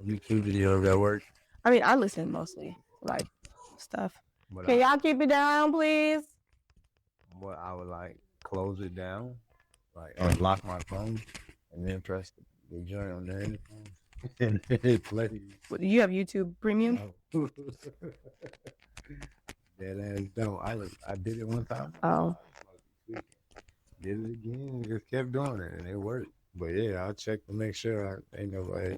YouTube videos that work. I mean, I listen mostly like stuff. But Can y'all keep it down, please? I would like close it down, like unlock my phone, and then press the joint on the headphone, and it plays. Do you have YouTube Premium? Oh. That ass don't. I did it one time. Oh. Did it again. Just kept doing it, and it worked. But yeah, I'll check to make sure I ain't nobody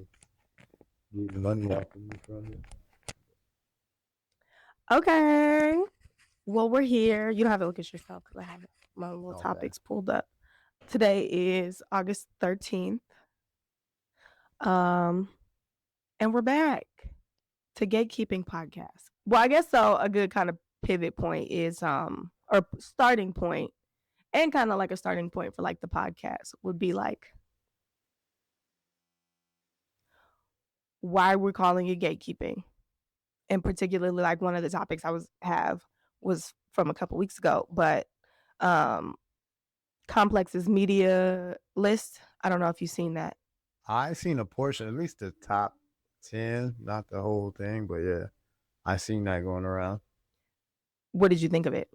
getting money off of me from it. Okay. Well, we're here. You don't have to look at yourself because I have my little topics pulled up. Today is August 13th. And we're back to Gatekeeping podcast. Well, I guess so. A good kind of pivot point is or starting point, and kind of like a starting point for like the podcast would be like why we're calling it gatekeeping. And particularly like one of the topics I was from a couple weeks ago, but Complex's media list. I don't know if you've seen that. I seen a portion, at least the top 10, not the whole thing, but yeah, I seen that going around. What did you think of it?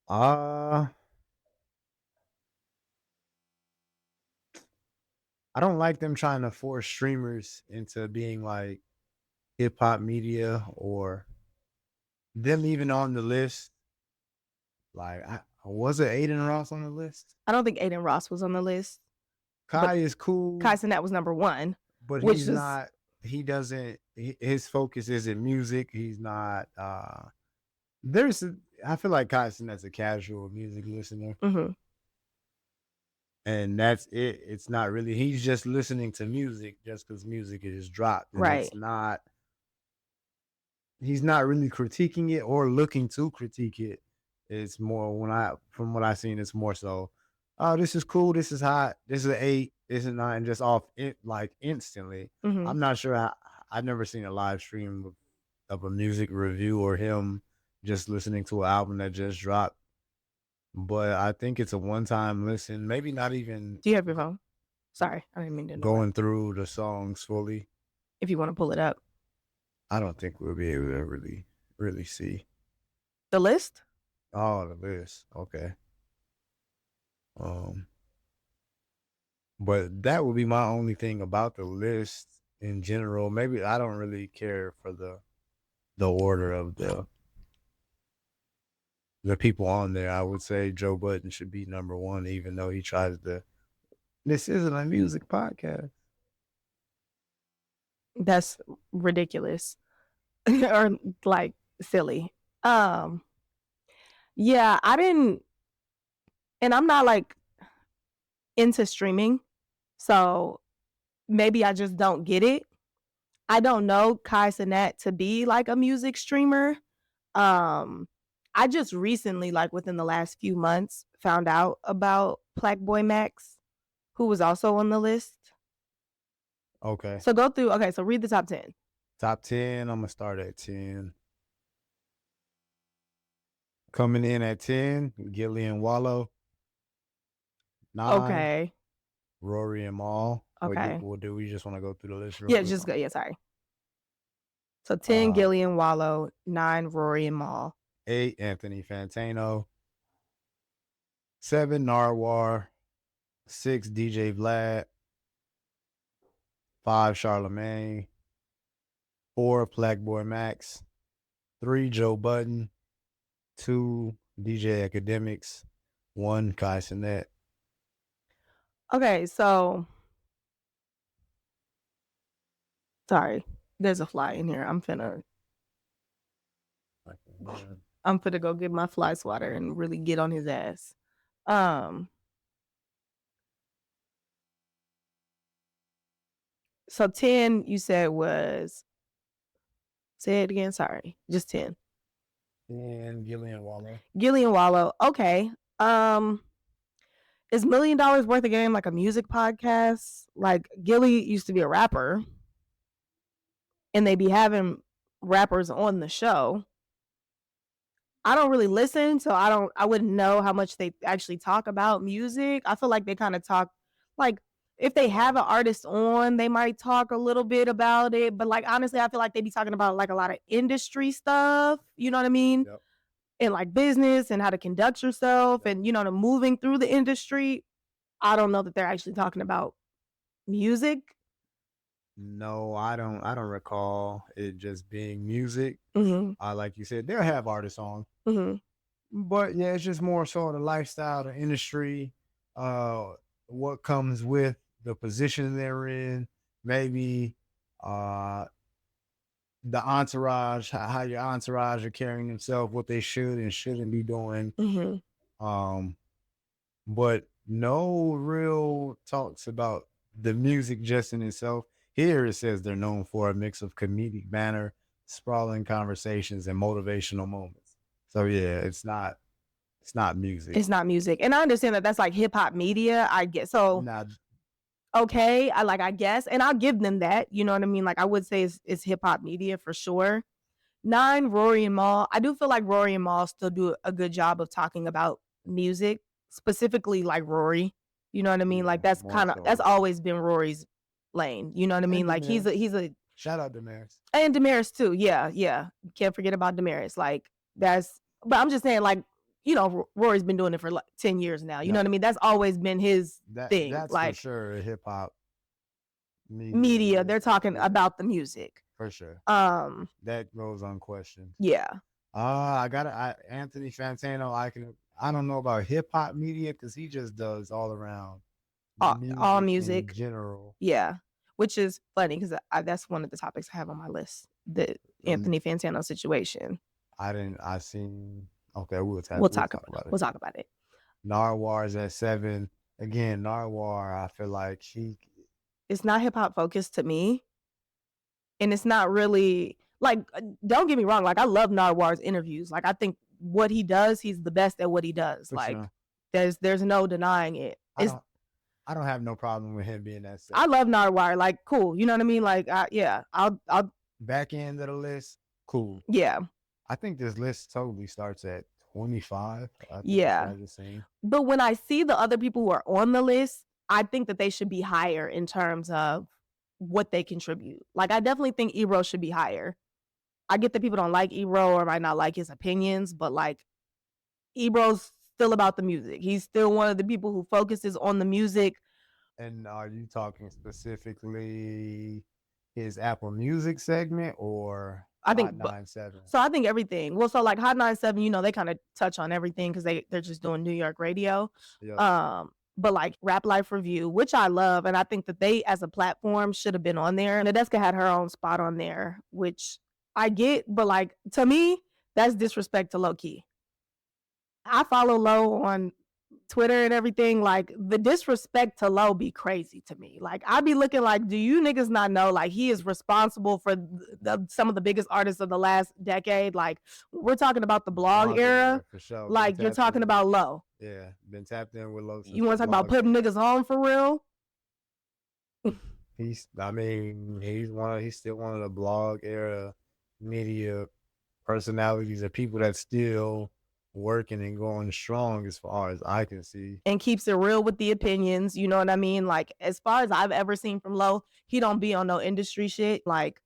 I don't like them trying to force streamers into being like hip hop media or them even on the list. Like, was it Aiden Ross on the list? I don't think Aiden Ross was on the list. Kai is cool. Kai Cenat was number one. But he's not, his focus isn't music. He's not, I feel like Kai Cenat's a casual music listener. Mm-hmm. And that's it. It's not really, he's just listening to music just because music is dropped. And right. He's not really critiquing it or looking to critique it. It's more from what I've seen, it's more so, oh, this is cool, this is hot, this is an 8, this is 9, just off it like instantly. Mm-hmm. I'm not sure. I've never seen a live stream of a music review or him just listening to an album that just dropped. But I think it's a one-time listen, maybe not even. Do you have your phone? Sorry, I didn't mean to. Going through the songs fully. If you want to pull it up. I don't think we'll be able to really see. The list? Oh, the list. Okay. But that would be my only thing about the list in general. Maybe I don't really care for the order of the people on there. I would say Joe Budden should be number 1, even though he tries to. This isn't a music podcast. That's ridiculous. Or like silly. Yeah, I didn't, and I'm not like into streaming, so maybe I just don't get it. I don't know Kai Cenat to be like a music streamer. I just recently, like within the last few months, found out about Black Boy Max, who was also on the list. Okay. So go through. Okay, so read the top 10. Top 10, I'm going to start at 10. Coming in at 10, Gillian Wallow. 9. Okay. Rory and Mal. Okay. Do we just want to go through the list? Yeah, just go. Yeah, sorry. So 10, Gillian Wallow. 9, Rory and Mal. 8, Anthony Fantano. 7, Narwhal. 6, DJ Vlad. 5, Charlemagne. 4, Black Boy Max. 3, Joe Budden. 2, DJ Academics. 1, Kai Cenat. Okay, so sorry, there's a fly in here. I'm finna go get my fly swatter and really get on his ass. So 10 you said was, say it again, sorry, just 10. And Gillian Wallow. Gillian Wallow, okay. Is $1 Million Worth of Game like a music podcast? Like Gilly used to be a rapper, and they be having rappers on the show. I don't really listen, so I wouldn't know how much they actually talk about music. I feel like they kind of talk like if they have an artist on, they might talk a little bit about it. But like honestly, I feel like they be talking about like a lot of industry stuff. You know what I mean? Yep. And like business and how to conduct yourself Yep. and the moving through the industry. I don't know that they're actually talking about music. No, I don't recall it just being music. Mm-hmm. Like you said, they'll have artists on, Mm-hmm. but yeah, it's just more so the lifestyle, the industry, uh, what comes with the position they're in, maybe uh the entourage, how your entourage are carrying themselves, what they should and shouldn't be doing. Mm-hmm. Um, but no real talks about the music just in itself. Here it says they're known for a mix of comedic banner, sprawling conversations, and motivational moments. So yeah, it's not music. It's not music. And I understand that that's like hip hop media. I get so Not okay. I guess, and I'll give them that. You know what I mean? Like I would say it's hip hop media for sure. Nine, Rory and Mal. I do feel like Rory and Mal still do a good job of talking about music, specifically like Rory. You know what I mean? Like yeah, more that's so. always been Rory's lane. You know what I mean? And Like Damaris. he's a Shout out Damaris. and Damaris too. Yeah, yeah. Can't forget about Damaris. Like that's but I'm just saying like Rory's been doing it for like 10 years now. You know Yep. what I mean? That's always been his thing. That's for Like sure hip hop media. media, Yeah, they're talking yeah, about the music. for sure. Um That goes unquestioned. yeah. I got Anthony Fantano. I don't know about hip hop media because he just does all around All music in music. general. Yeah, which is funny because that's one of the topics I have on my list. The And Anthony Fantano situation. I didn't. I seen. Okay, We'll we'll talk talk about it. we'll talk about it. Narwar's at 7. Again, Narwar. I feel like It's not hip hop focused to me, and it's not really like. Don't get me wrong. Like I love Narwar's interviews. Like I think what he does, he's the best at what he does. for Like sure. there's no denying it. I don't. I don't have no problem with him being that I 7. love Narwar. Like cool. You know what I mean? Like yeah. I'll Back end of the list, cool. yeah. I think this list totally starts at 25. I think Yeah. I just seen. But when I see the other people who are on the list, I think that they should be higher in terms of what they contribute. Like I definitely think Ebro should be higher. I get that people don't like Ebro or might not like his opinions, but like Ebro's still about the music. He's still one of the people who focuses on the music. And are you talking specifically his Apple Music segment or I think Hot 97? so. I think everything. Well, so like Hot 97, they kind of touch on everything because they're just doing New York radio. Yep. But like Rap Life Review, which I love, and I think that they as a platform should have been on there. And Nadeska had her own spot on there, which I get, but like to me, that's disrespect to Low Key. I follow Low on Twitter and everything. Like the disrespect to Low be crazy to me. Like I be looking like, do you niggas not know? Like he is responsible for some of the biggest artists of the last decade. Like we're talking about the blog era. For sure. Like you're talking about Low. Yeah, been tapped in with Low. You want to talk about putting niggas on for real? He's still one of the blog era media personalities of people that still working and going strong as far as I can see. And keeps it real with the opinions. You know what I mean? Like as far as I've ever seen from Low, he don't be on no industry shit. Like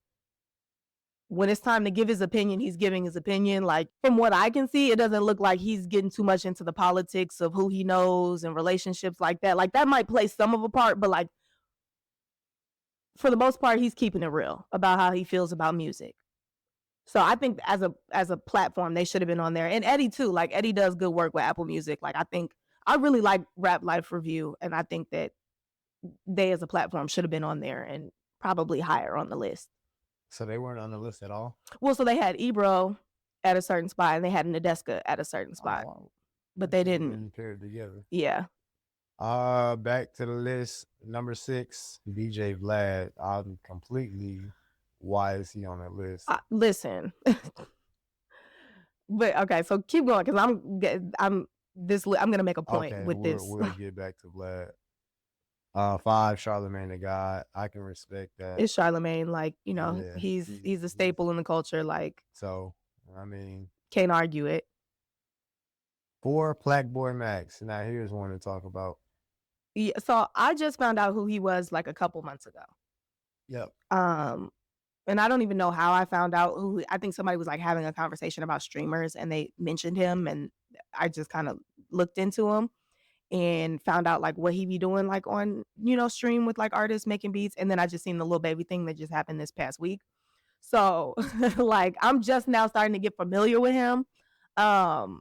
when it's time to give his opinion, he's giving his opinion. Like from what I can see, it doesn't look like he's getting too much into the politics of who he knows and relationships like that. Like that might play some of a part, but like for the most part, he's keeping it real about how he feels about music. So I think as a platform, they should have been on there. And Eddie too. Like Eddie does good work with Apple Music. Like I really like Rap Life Review, and I think that they as a platform should have been on there and probably higher on the list. So they weren't on the list at all? Well, so they had Ebro at a certain spot and they had Nadeska at a certain spot. Oh, but they didn't paired together. Yeah. Back to the list. Number 6, DJ Vlad. I'm completely. Why is he on that list? Listen, but okay, so keep going because I'm gonna make a point with this. We'll get back to Vlad. 5, Charlemagne the God. I can respect that. It's Charlemagne, like he's a staple in the culture. Like so, I mean, can't argue it. 4, Black Boy Max. Now here's one to talk about. Yeah, so I just found out who he was like a couple months ago. Yep. Um, and I don't even know how I found out I think somebody was like having a conversation about streamers and they mentioned him and I just kind of looked into him and found out like what he be doing like on, stream with like artists making beats. And then I just seen the little baby thing that just happened this past week. So like I'm just now starting to get familiar with him. Um,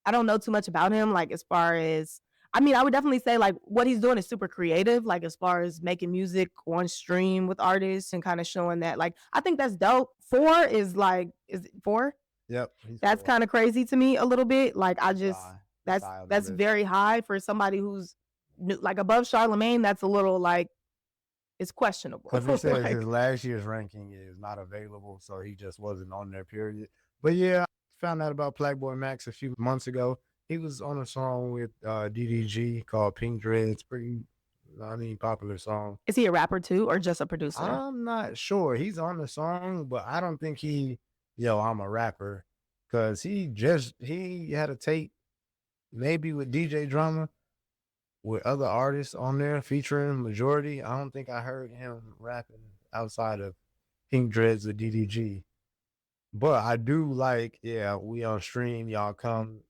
I don't know too much about him, like as far as I mean, I would definitely say like what he's doing is super creative, like as far as making music on stream with artists and kind of showing that. Like, I think that's dope. Is it four? Yep. He's That's cool. kind of crazy to me a little bit. Like, I He's just high. He's that's high on the that's list. very high for somebody who's like above Charlemagne. That's a little like it's questionable. Because he says his Like, last year's ranking is not available, so he just wasn't on there, period. But yeah, I found out about Blackboy Max a few months ago. He was on a song with DDG called Pink Dreads. Pretty, popular song. is he a rapper too, or just a producer? I'm not sure. He's on the song, but I don't think I'm a rapper. Because he had a tape, maybe with DJ Drama, with other artists on there featuring Majority. I don't think I heard him rapping outside of Pink Dreads with DDG. But I do like, yeah, we on stream, y'all come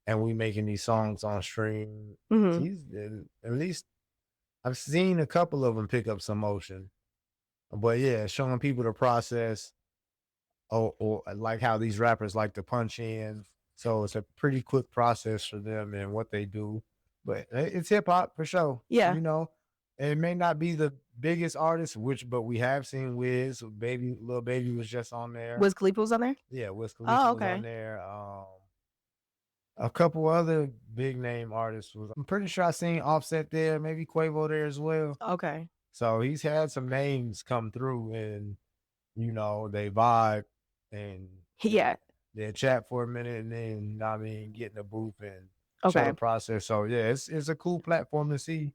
and we making these songs on stream. Hmm. He's at least I've seen a couple of them pick up some motion. But yeah, showing people the process or like how these rappers like to punch in. So it's a pretty quick process for them and what they do. But it's hip hop for sure. Yeah. You know, it may not be the biggest artist, but we have seen Wiz, Baby, Lil Baby was just on there. Wiz Khalifa was on there. Yeah, Wiz Khalifa Oh, was on okay. there. A couple other big name artists was. I'm pretty sure I seen Offset there, maybe Quavo there as well. Okay. So he's had some names come through, and they vibe and Yeah. they chat for a minute, and then get in the booth and show Okay. the process. So yeah, it's a cool platform to see.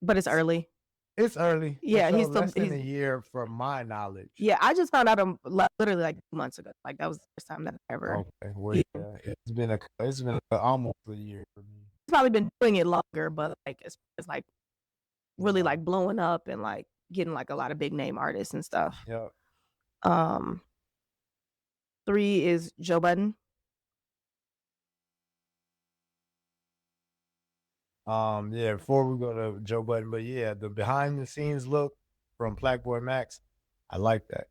But it's early. It's early for Yeah, sure. he's still Less than a year from my knowledge. yeah, I just found out him literally like 2 months ago. Like that was the first time that I ever Okay, well, yeah. yeah, it's been almost a year for me. He's probably been doing it longer, but like it's like really Yeah. like blowing up and like getting like a lot of big name artists and stuff. Yeah. 3 is Joe Budden. Yeah, before we go to Joe Budden, but yeah, the behind the scenes look from Blackboy Max, I like that.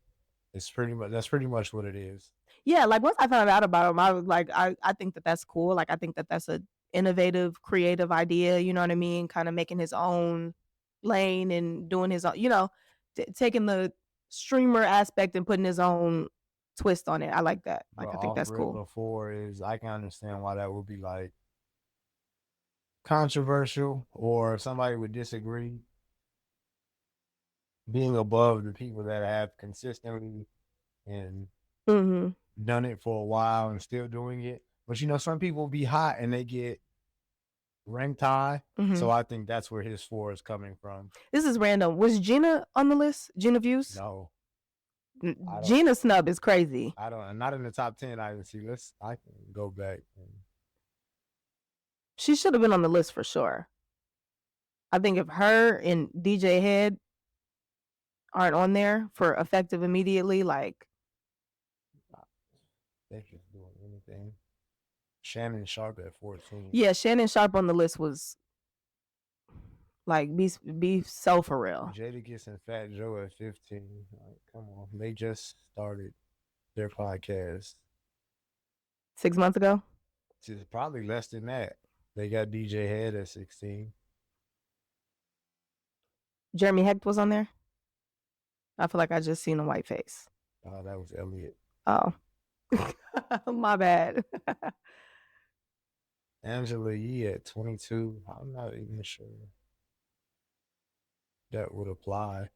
That's pretty much what it is. Yeah, like once I found out about him, I was like, I think that that's cool. Like I think that that's a innovative, creative idea. You know what I mean? Kind of making his own lane and doing his own, taking the streamer aspect and putting his own twist on it. I like that. But Like I think off that's rip cool. before is I can understand why that would be like controversial or somebody would disagree. Being above the people that have consistently and Hmm. done it for a while and still doing it. But some people be hot and they get ranked high. Hmm. So I think that's where his 4 is coming from. This is random. Was Gina on the list? Gina Views? No. Gina snub is crazy. I don't. Not in the top 10. I didn't see. I can go back. She should have been on the list for sure. I think if her and DJ Head aren't on there for effective immediately, like They're just doing anything. Shannon Sharp at 14. yeah, Shannon Sharp on the list was like be so for real. Jadakiss and Fat Joe at 15. Like, come on, they just started their podcast 6 months ago. It's probably less than that. They got DJ Head at 16. Jeremy Hecht was on there. I feel like I just seen a white face. That was Elliot. Oh, my bad. Angela Yee at 22. I'm not even sure that would apply.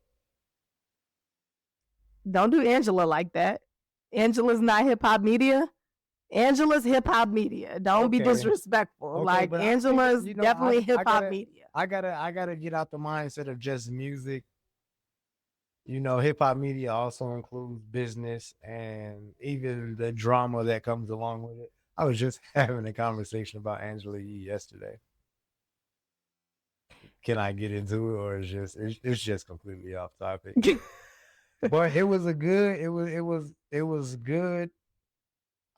Don't do Angela like that. Angela's not hip hop media. Angela's hip hop media. Don't be disrespectful. Okay, like Angela's definitely hip hop media. I gotta get out the mindset of just music. Hip hop media also includes business and even the drama that comes along with it. I was just having a conversation about Angela Yee yesterday. can I get into it, or it's just completely off topic? But it was it was good.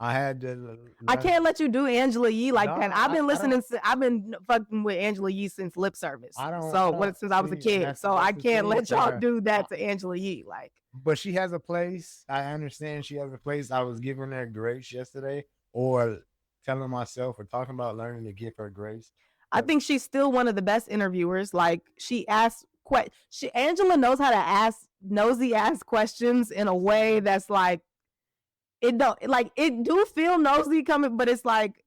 I had to I learn. can't let you do Angela Yee like No, that. I've been I don't. I've been fucking with Angela Yee since Lip Service. I So don't since I was a see. kid. So I That's the can't thing let for y'all her. do that to Angela Yee. Like, But she has a place. I understand she has a place. I was giving her grace yesterday, or telling myself, or talking about learning to give her grace. I think she's still one of the best interviewers. Like, she asks Angela knows how to ask nosy ass questions in a way that's like, it do feel nosy coming, but it's like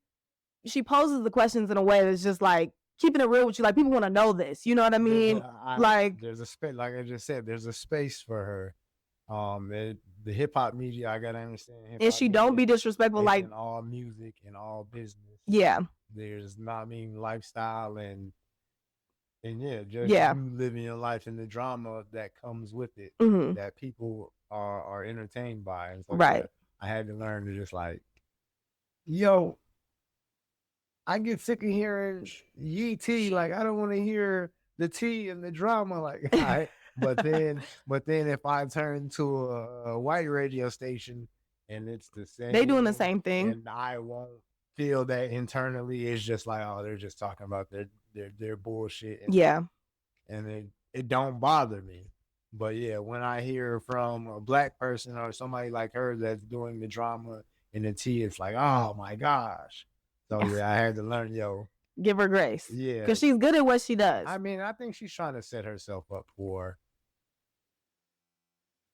she poses the questions in a way that's just like keeping it real with you. Like, people want to know this. You know what I mean? Like, there's a space, like I just said, there's a space for her. The hip hop media, I gotta understand. Hip and hop she don't media be disrespectful. is Like, in all music and all business. yeah, There's not mean lifestyle and yeah, just yeah, you living your life and the drama that comes with it, hmm, that people are entertained by. And so yeah, right. I had to learn to just like, yo, I get sick of hearing Yee T. Like, I don't want to hear the T and the drama. Like, I, but then if I turn to a white radio station and it's the They doing the same, same thing. and I won't feel that internally. It's just like, oh, they're just talking about their bullshit, Yeah. and it don't bother me. But yeah, when I hear from a black person or somebody like her that's doing the drama and the T, it's like, oh my gosh. So yeah, I had to learn, yo, Give her grace. yeah. Because she's good at what she does. I mean, I think she's trying to set herself up for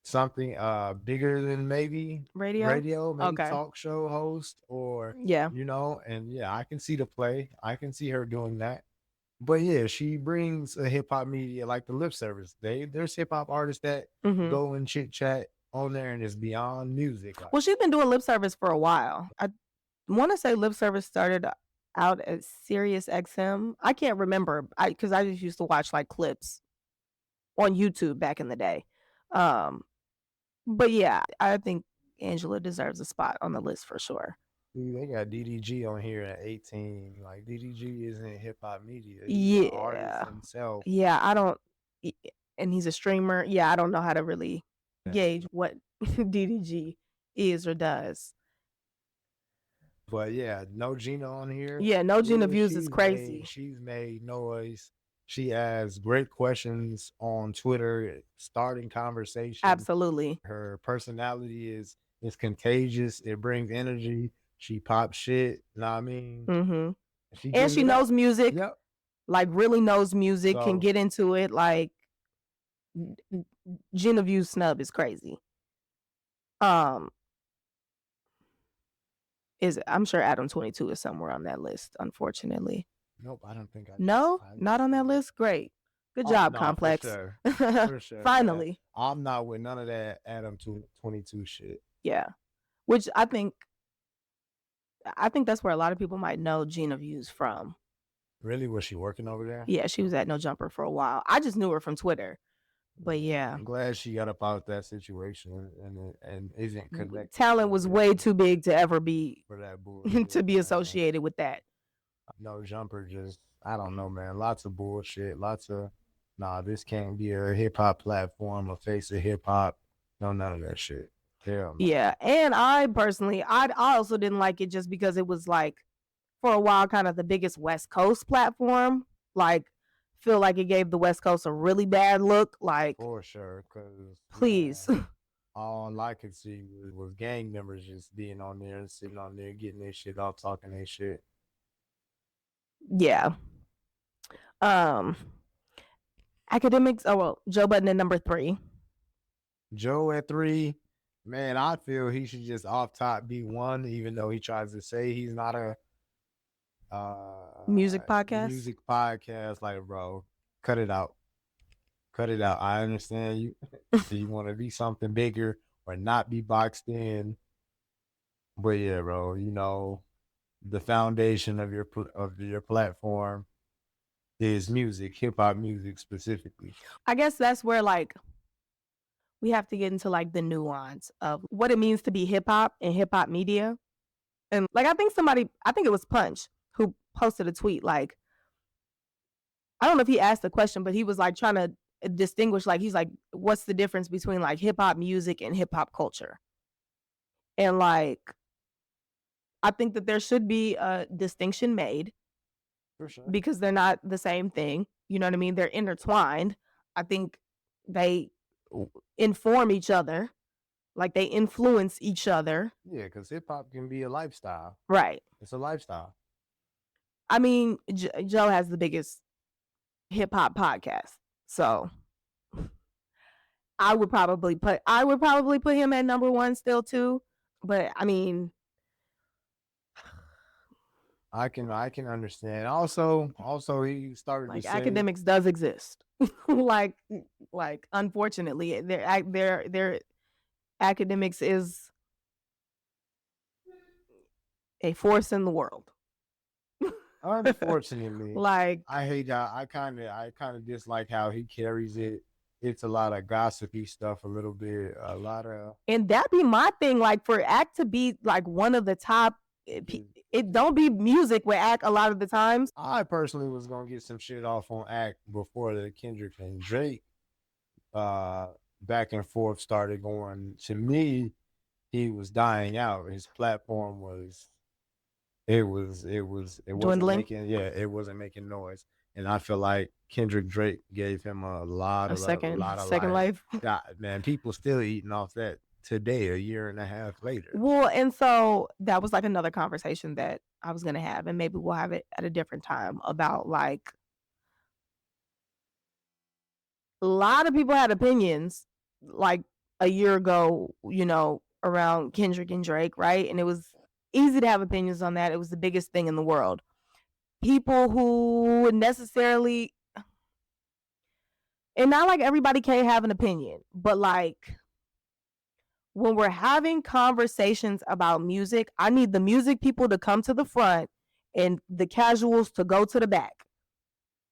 something bigger than maybe Radio? maybe Okay. talk show host, or Yeah. and yeah, I can see the play. I can see her doing that. But yeah, she brings a hip hop media like the Lip Service. There's hip hop artists that Hmm. go and chit chat on there, and it's beyond music. Well, she's been doing Lip Service for a while. I want to say Lip Service started out at Sirius XM. I can't remember because I just used to watch like clips on YouTube back in the day. But yeah, I think Angela deserves a spot on the list for sure. See, they got DDG on here at 18. Like, DDG isn't hip hop media. He's an artist Yeah. himself. Yeah, I don't, and he's a streamer. Yeah, I don't know how to really gauge what DDG is or does. But yeah, no Gina on here. Yeah, no Gina Yeah, Views is crazy. She's made noise. She has great questions on Twitter, starting conversation. Absolutely. Her personality is contagious. It brings energy. She pops shit. You know what I mean? Mm-hmm. And she knows music. Yep. Like, really knows music, So, can get into it. Like, Gina Views snub is crazy. I'm sure Adam 22 is somewhere on that list, unfortunately. nope, I don't think I. No, not on that list. Great. Good job, no, Complex. For sure. For sure. Finally. Yeah. I'm not with none of that Adam 22 shit. Yeah. Which I think that's where a lot of people might know Gina Views from. Really? Was she working over there? Yeah, she was at No Jumper for a while. I just knew her from Twitter. But yeah. I'm glad she got up out of that situation and isn't connected. Talent was way too big to ever be for that bullshit. to be associated with that. No Jumper, just, I don't know, man. Lots of bullshit. Lots of, this can't be a hip hop platform, a face of hip hop. No, none of that shit. Hell no. Yeah, and I personally, I also didn't like it just because it was like, for a while, kind of the biggest West Coast platform. Like, feel like it gave the West Coast a really bad look. Like, for sure, because please. All I could see was gang members just being on there and sitting on there, getting their shit off, talking their shit. Yeah. Academics. Oh well, Joe Budden at number 3. Joe at 3. Man, I feel he should just off top be 1, even though he tries to say he's not a music podcast. Music podcast, like, bro, cut it out. Cut it out. I understand you. You want to be something bigger or not be boxed in. But yeah, bro, the foundation of your platform is music, hip hop music specifically. I guess that's where, like, we have to get into like the nuance of what it means to be hip hop and hip hop media. And like, I think it was Punch who posted a tweet like, I don't know if he asked the question, but he was like trying to distinguish, like, he's like, what's the difference between like hip hop music and hip hop culture? And like, I think that there should be a distinction made For sure. because they're not the same thing. You know what I mean? They're intertwined. I think they inform each other, like they influence each other. Yeah, because hip hop can be a lifestyle. Right. It's a lifestyle. I mean, Joe has the biggest hip hop podcast. So I would probably put him at number 1 still too. But I mean, I can understand. Also, he started to like, say, academics does exist. like unfortunately, their academics is a force in the world. unfortunately, Like, I hate how I kind of dislike how he carries it. It's a lot of gossipy stuff, a little bit, a lot of. and that be my thing. Like, for Act to be like one of the top, it don't be music with Act a lot of the times. I personally was gonna get some shit off on Act before the Kendrick and Drake back and forth started going. To me, he was dying out. His platform was it wasn't Dwindling. making, yeah, it wasn't making noise. And I feel like Kendrick Drake gave him a lot A of second life. life. God, man, people still eating off that today, a year and a half later. Well, and so that was like another conversation that I was gonna have, and maybe we'll have it at a different time, about like, a lot of people had opinions like a year ago, you know, around Kendrick and Drake, right? And it was easy to have opinions on that. It was the biggest thing in the world. People who necessarily, and not like everybody can't have an opinion, but like, when we're having conversations about music, I need the music people to come to the front and the casuals to go to the back.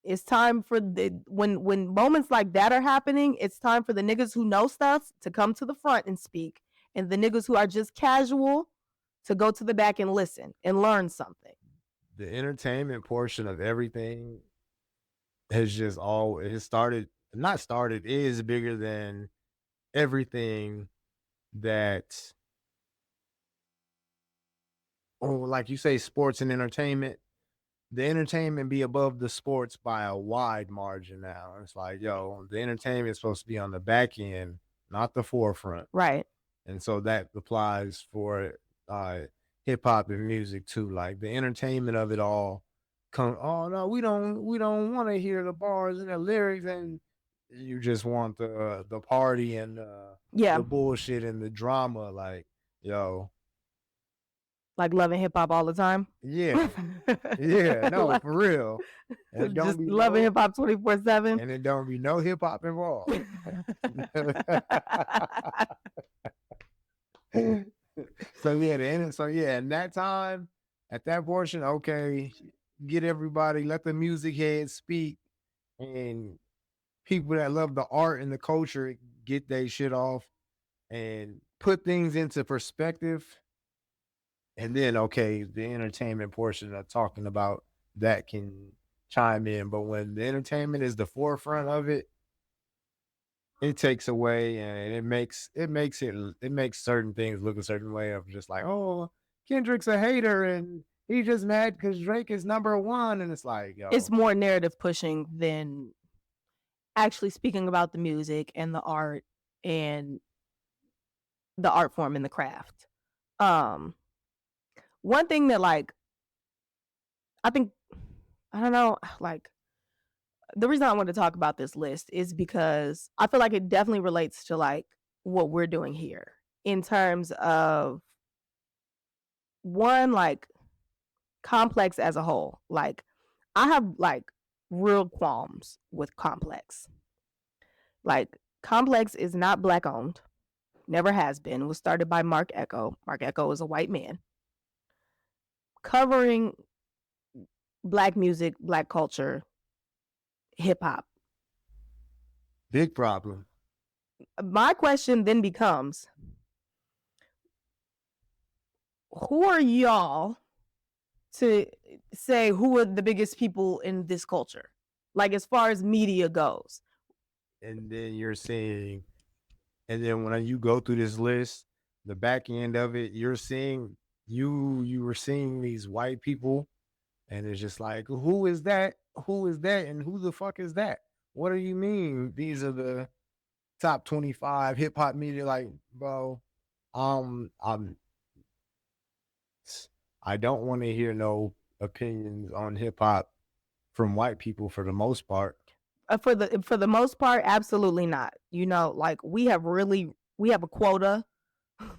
It's time for when moments like that are happening, it's time for the niggas who know stuff to come to the front and speak, and the niggas who are just casual to go to the back and listen and learn something. The entertainment portion of everything has just all it has started not started is bigger than everything that, oh, like you say, sports and entertainment. The entertainment be above the sports by a wide margin now. It's like, yo, the entertainment is supposed to be on the back end, not the forefront. Right. And so that applies for hip hop and music too. Like the entertainment of it all come, oh no, we don't want to hear the bars and the lyrics, and you just want the party and Yeah. the bullshit and the drama. Like, yo, Like loving hip hop all the time. yeah. Yeah, no, Like, for real. And it don't just be loving no hip hop 24/7. and it don't be no hip hop involved. So yeah, in that time, at that portion, okay, get everybody, let the music heads speak, and people that love the art and the culture get their shit off and put things into perspective. And then, okay, the entertainment portion of talking about that can chime in. But when the entertainment is the forefront of it, it takes away and it makes certain things look a certain way of just like, oh, Kendrick's a hater and he's just mad because Drake is number one. And it's like, yo, It's more narrative pushing than actually speaking about the music and the art and the art form and the craft. One thing that, like, I think, I don't know, like, the reason I want to talk about this list is because I feel like it definitely relates to like what we're doing here in terms of, one, like, Complex as a whole. Like, I have like real qualms with Complex. Like, Complex is not Black owned, never has been. It was started by Mark Echo. Mark Echo is a white man covering Black music, Black culture, hip hop. big problem. My question then becomes, who are y'all to say who are the biggest people in this culture? Like as far as media goes. And then when you go through this list, the back end of it, you're seeing you were seeing these white people, and it's just like, who is that? Who is that? And who the fuck is that? What do you mean? These are the top 25 hip hop media. Like, bro, I'm I don't want to hear no opinions on hip hop from white people for the most part. For the most part, absolutely not. You know, like we have a quota.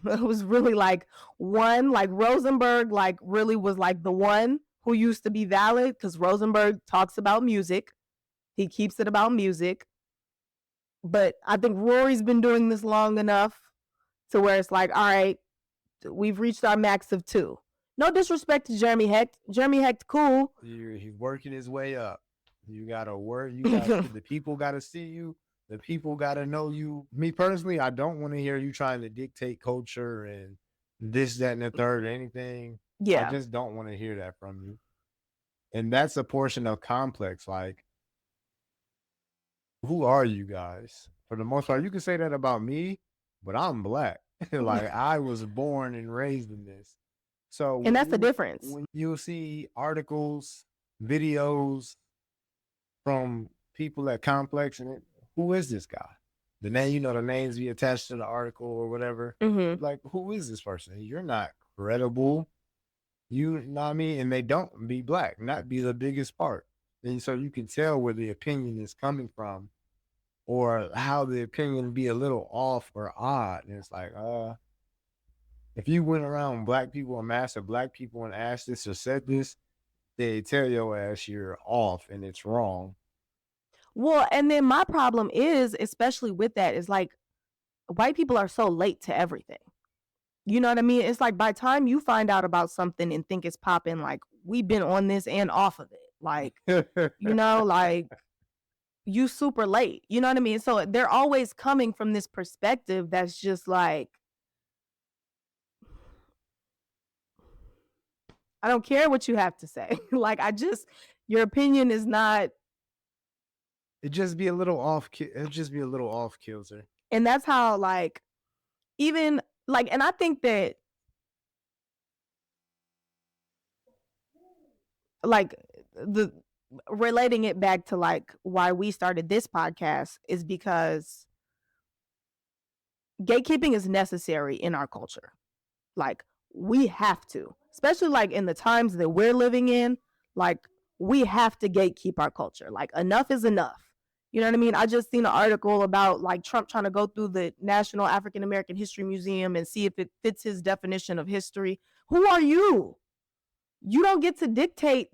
It was really like one, like Rosenberg, like really was like the one who used to be valid because Rosenberg talks about music. He keeps it about music. But I think Rory's been doing this long enough to where it's like, all right, we've reached our max of 2. No disrespect to Jeremy Hecht. Jeremy Hecht, cool. He's working his way up. You gotta work. You got the people gotta see you. The people gotta know you. Me personally, I don't want to hear you trying to dictate culture and this, that, and the third, or anything. I Yeah. just don't want to hear that from you. And that's a portion of complex. Like, who are you guys? For the most part, you can say that about me, but I'm black. Like, I was born and raised in this. So And that's the difference. when you see articles, videos from people at Complex, and who is this guy? The name, the names be attached to the article or whatever. Mm-hmm. Like, who is this person? You're not credible. You know what I mean? And they don't be black, not be the biggest part. And so you can tell where the opinion is coming from or how the opinion be a little off or odd. And it's like, if you went around black people and master black people and asked this or said this, they tell your ass you're off and it's wrong. Well, and then my problem is, especially with that, is like white people are so late to everything. You know what I mean? It's like by the time you find out about something and think it's popping, like we've been on this and off of it. Like, like you super late. You know what I mean? So they're always coming from this perspective that's just like, I don't care what you have to say. Like, your opinion is not. It'd just be a little off. It'd just be a little off kilter. And that's how, like, even like, and I think that, like, the relating it back to like why we started this podcast is because gatekeeping is necessary in our culture. Like, we have to, especially like in the times that we're living in, like we have to gatekeep our culture. Like, enough is enough. You know what I mean? I just seen an article about like Trump trying to go through the National African American History Museum and see if it fits his definition of history. Who are you? You don't get to dictate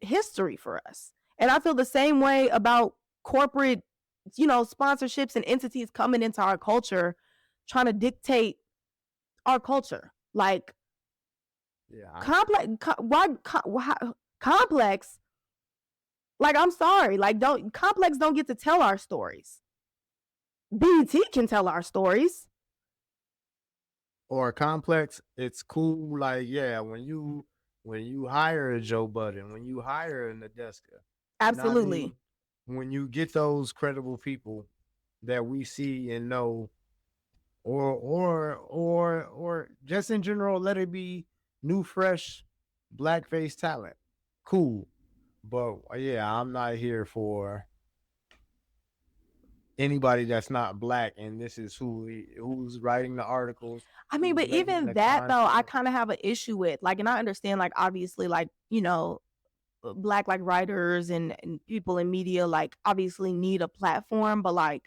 history for us. And I feel the same way about corporate, sponsorships and entities coming into our culture, trying to dictate our culture. Like, complex? Like, I'm sorry, like, complex don't get to tell our stories. BET can tell our stories. Or complex, it's cool. Like, yeah, when you hire a Joe Budden, when you hire a Nadeska, Absolutely. You know I mean? When you get those credible people that we see and know, or just in general, let it be new, fresh, blackface talent. Cool. But yeah, I'm not here for anybody that's not black, and this is who's writing the articles. I mean, but even that though, I kind of have an issue with. Like, and I understand, like, obviously, like, black like writers and people in media, like, obviously need a platform, but like,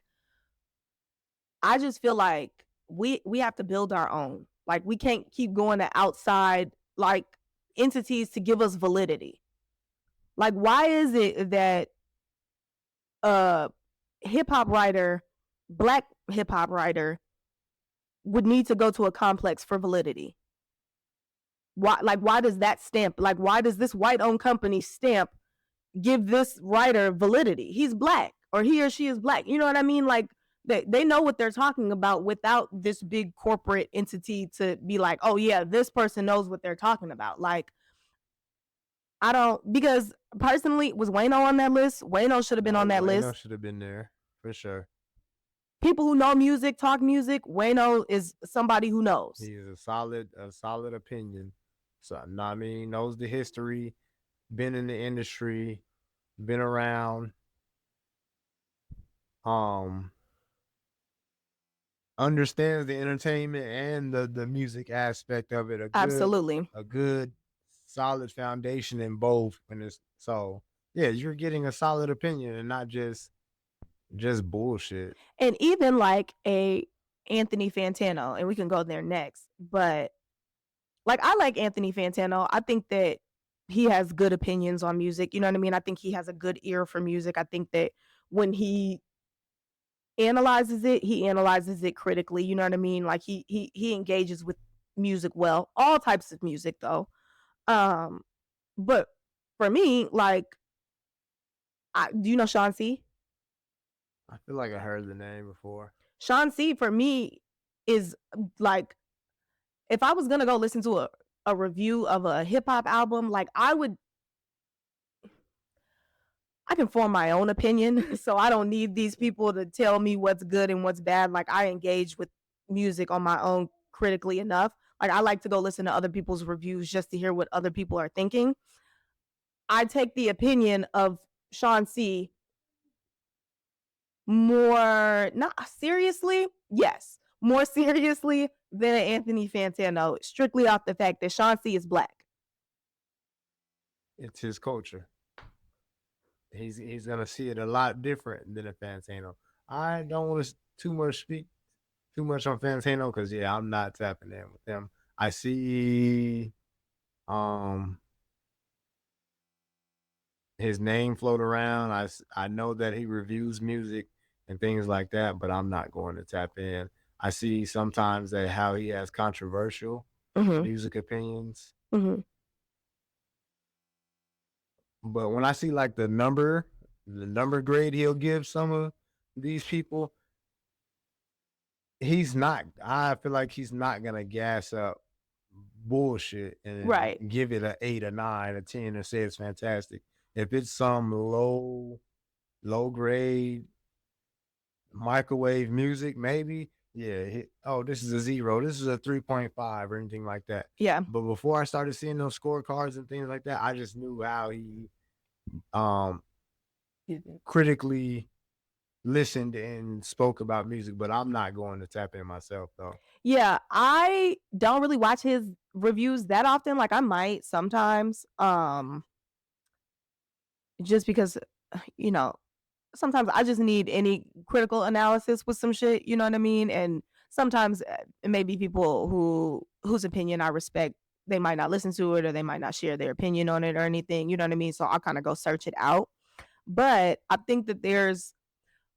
I just feel like we have to build our own. Like, we can't keep going to outside like entities to give us validity. Like, why is it that hip hop writer, black hip hop writer, would need to go to a complex for validity? Why does that stamp? Like, why does this white owned company stamp give this writer validity? He's black, or he or she is black. You know what I mean? Like, they know what they're talking about without this big corporate entity to be like, oh yeah, this person knows what they're talking about. Like, I don't because personally, was Wayno on that list? Wayno should have been on No, that Wayno list. should have been there for sure. People who know music, talk music, Wayno is somebody who knows. He's a solid opinion. So, know what I mean, knows the history, been in the industry, been around. Um, understands the entertainment and the music aspect of it. Absolutely. A good solid foundation in both. And it's so yeah, you're getting a solid opinion and not just bullshit. And even like a Anthony Fantano, and we can go there next, but like I like Anthony Fantano. I think that he has good opinions on music. You know what I mean? I think he has a good ear for music. I think that when he analyzes it critically. You know what I mean? Like he engages with music well, all types of music though. Um, but for me, like, do you know Sean C? I feel like I heard the name before. Sean C for me is like, if I was gonna go listen to a review of a hip hop album, like I can form my own opinion. So I don't need these people to tell me what's good and what's bad. Like I engage with music on my own critically enough. Like I like to go listen to other people's reviews just to hear what other people are thinking. I take the opinion of Sean C more not seriously, yes, more seriously than Anthony Fantano, strictly off the fact that Sean C is black. It's his culture. He's gonna see it a lot different than a Fantano. I don't want to speak too much on Fantano because yeah, I'm not tapping in with him. I see um his name float around. I know that he reviews music and things like that, but I'm not going to tap in. I see sometimes that how he has controversial Mm-hmm. music opinions, Mm-hmm. but when I see like the number grade he'll give some of these people, he's not. I feel like he's not gonna gas up bullshit and Right. give it a 8, a 9, a 10, and say it's fantastic. If it's some low grade microwave music, maybe, yeah. Oh, this is a 0. This is a 3.5 or anything like that. Yeah. But before I started seeing those scorecards and things like that, I just knew how he um critically listened and spoke about music. But I'm not going to tap in myself though. Yeah, I don't really watch his reviews that often. Like I might sometimes, just because, you know, sometimes I just need any critical analysis with some shit. You know what I mean? And sometimes it may be people whose opinion I respect. They might not listen to it or they might not share their opinion on it or anything. You know what I mean? So I'll kind of go search it out. But I think that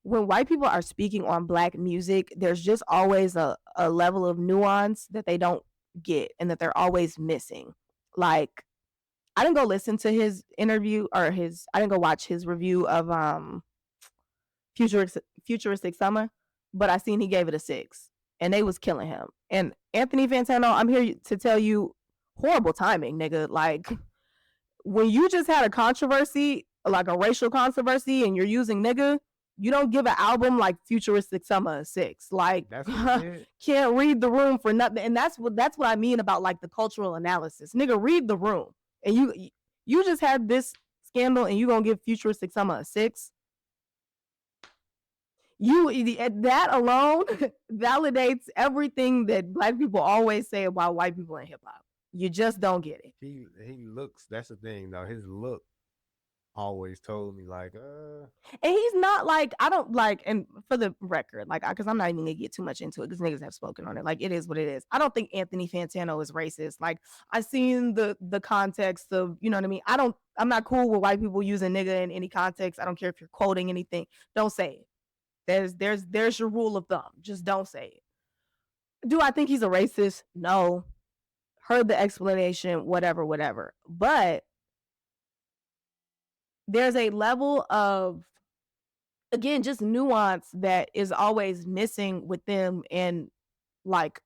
when white people are speaking on black music, there's just always a level of nuance that they don't get and that they're always missing. Like, I didn't go listen to his interview or I didn't go watch his review of Futuristic Summer, but I seen he gave it a 6 and they was killing him. And Anthony Fantano, I'm here to tell you, horrible timing, nigga. Like, when you just had a controversy, like a racial controversy, and you're using nigga, you don't give an album like Futuristic Summer a 6. Like, That's what he did. can't read the room for nothing. And that's what I mean about like the cultural analysis. Nigga, read the room. And you just had this scandal and you gonna give Futuristic Summer a 6. That alone validates everything that black people always say about white people in hip hop. You just don't get it. He looks. That's the thing though. His look always told me like, And he's not like, I don't like, and for the record, like, because I'm not even gonna get too much into it because niggas have spoken on it. Like, it is what it is. I don't think Anthony Fantano is racist. Like, I seen the context of, you know what I mean. I'm not cool with white people using nigga in any context. I don't care if you're quoting anything. Don't say it. There's your rule of thumb. Just don't say it. Do I think he's a racist? No. Heard the explanation, whatever. But there's a level of, again, just nuance that is always missing with them in like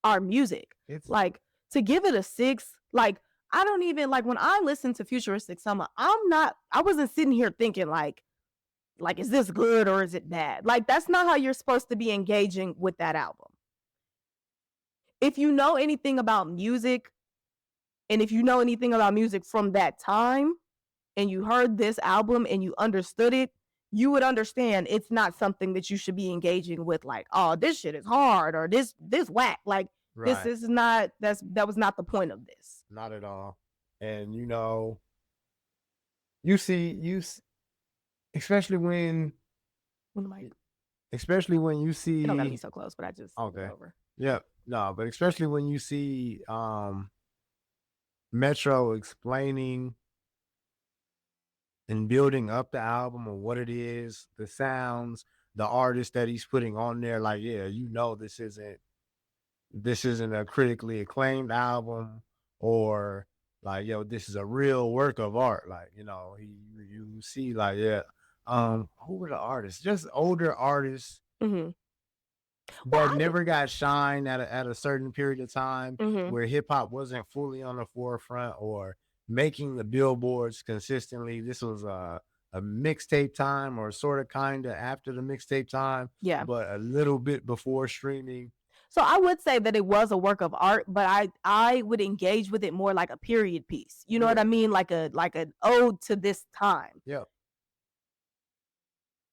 our music. it's Like, to give it a 6, like, I don't even like when I listen to Futuristic Summer, I wasn't sitting here thinking like, is this good or is it bad? Like, that's not how you're supposed to be engaging with that album. If you know anything about music, and if you know anything about music from that time, and you heard this album and you understood it, you would understand it's not something that you should be engaging with, like, oh, this shit is hard or this whack. Like, this Right. is not that was not the point of this. Not at all. And you especially when Like, especially when you it don't gotta be see so close, but I just moved okay. over. Yep. No, but especially when you see Metro explaining and building up the album or what it is, the sounds, the artist that he's putting on there, like, yeah, this isn't a critically acclaimed album, or like, yo, this is a real work of art. Like, you see, like, yeah, who were the artists? Just older artists Mhm. Well, that never got shine at a certain period of time mhm. where hip hop wasn't fully on the forefront or making the billboards consistently. This was a mixtape time, or sort of kind of after the mixtape time, Yeah. but a little bit before streaming. So I would say that it was a work of art, but I would engage with it more like a period piece. You know what I Yeah. mean? Like an ode to this time. Yeah.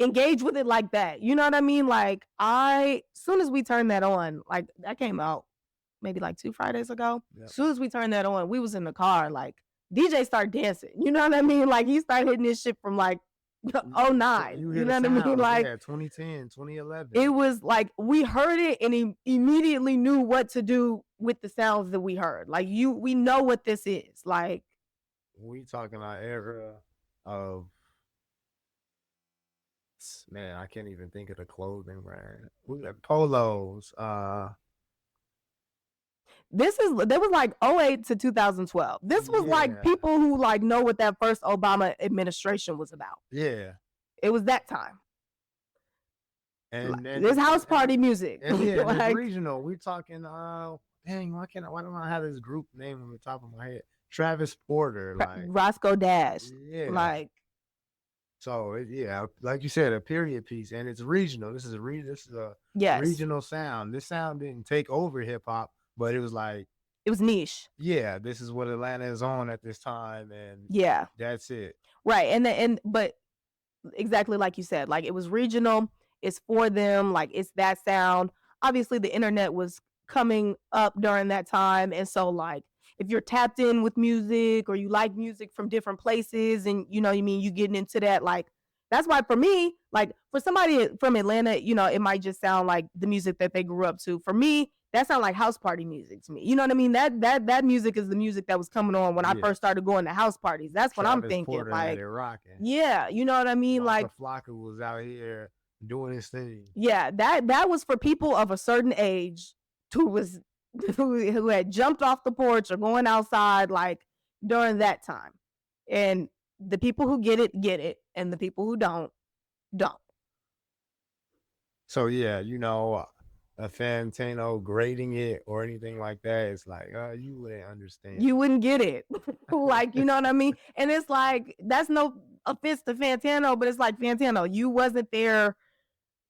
Engage with it like that. You know what I mean? Like, soon as we turned that on, like, that came out maybe like 2 Fridays ago. Yeah. Soon as we turned that on, we was in the car, like, DJ started dancing. You know what I mean? Like, he started hitting this shit from like '09. You You hear know the what I mean? sounds, Like, yeah, 2010, 2011. it was like we heard it and he immediately knew what to do with the sounds that we heard. Like, we know what this is. Like, We talking our era of, man, I can't even think of the clothing brand. We got polos. there was like '08 to 2012. This was like Yeah. people who like know what that first Obama administration was about. Yeah. It was that time. And This house party music. and yeah, and it's Like, regional. We're talking, dang, why don't I have this group name on the top of my head? Travis Porter, like, Roscoe Dash. yeah. Like, So yeah, like you said, a period piece, and it's regional. This is a yes, regional sound. This sound didn't take over hip hop, but it was like, it was niche. yeah, this is what Atlanta is on at this time, and Yeah, that's it. right. But exactly like you said, like, it was regional. It's for them. Like, it's that sound. Obviously, the internet was coming up during that time, and so, like, if you're tapped in with music or you like music from different places, and you know what I mean, you getting into that, like, that's why for me, like, for somebody from Atlanta, it might just sound like the music that they grew up to. For me, that sound like house party music to me. You know what I mean? That music is the music that was coming on when I Yeah. first started going to house parties. That's what I'm Travis thinking. Porter had Like, it rocking. yeah, you know what I mean? Waka Like, Flocka was out here doing his thing. yeah, that was for people of a certain age who was who had jumped off the porch or going outside, like, during that time. And the people who get it, and the people who don't. So yeah, a Fantano grading it or anything like that, it's like, you wouldn't understand. You wouldn't get it. Like, you know what I mean? And it's like, that's no offense to Fantano, but it's like, Fantano, you wasn't there.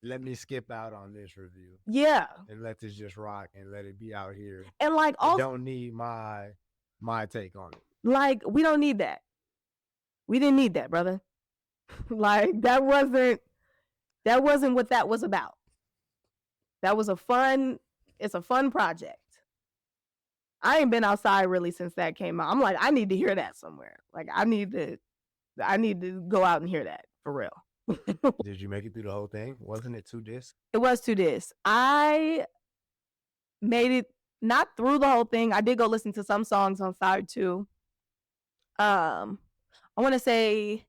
Let me skip out on this review Yeah. and let this just rock and let it be out here. And like, I also, don't need my take on it. like, we don't need that. We didn't need that, brother. Like, that wasn't what that was about. That was it's a fun project. I ain't been outside really since that came out. I'm like, I need to hear that somewhere. Like, I need to go out and hear that for real. Did you make it through the whole thing? Wasn't it 2 discs? It was 2 discs. I made it not through the whole thing. I did go listen to some songs on side 2. I want to say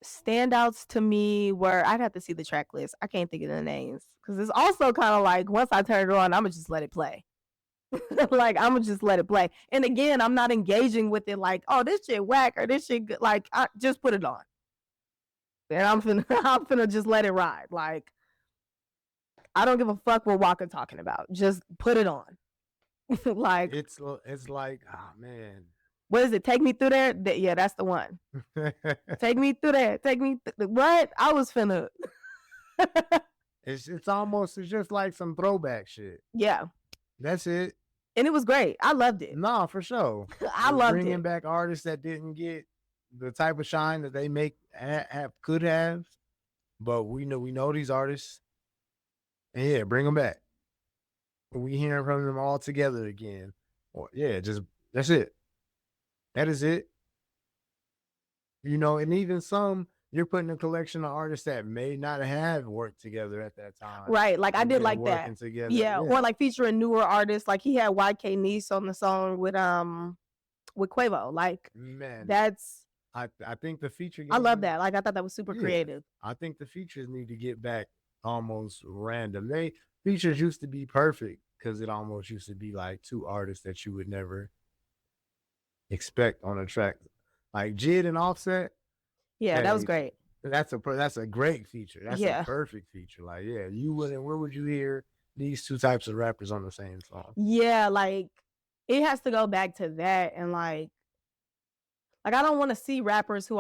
standouts to me were, I'd have to see the track list. I can't think of the names because it's also kind of like, once I turn it on, I'm gonna just let it play. Like, I'm gonna just let it play. And again, I'm not engaging with it like, oh, this shit whack or this shit good. Like, I just put it on. And I'm finna just let it ride. Like, I don't give a fuck what Waka talking about. Just put it on. Like, it's like, oh man. what is it? Take me through there. Yeah, that's the one. Take me through there. Take me. What? I was finna. It's just like some throwback shit. Yeah, That's it. and it was great. I loved it. Nah, for sure. I Just loved bringing it. back artists that didn't get the type of shine that they could have, but we know these artists, and yeah, bring them back. We hearing from them all together again. Or yeah, just that's it. That is it. And even some you're putting a collection of artists that may not have worked together at that time, Right. Like I and did then like that. working together. Yeah. Yeah, Or like featuring newer artists. Like he had YK Nice on the song with Quavo. Like man. that's I think the feature I love game. that. Like I thought that was super Yeah, creative. I think the features need to get back almost random. Features used to be perfect because it almost used to be like two artists that you would never expect on a track, like Jid and Offset. Yeah, that was Hey, great. that's a great feature. That's a Yeah. perfect feature. Like, yeah, you wouldn't. Where would you hear these two types of rappers on the same song? Yeah, like it has to go back to that and like I don't want to see rappers who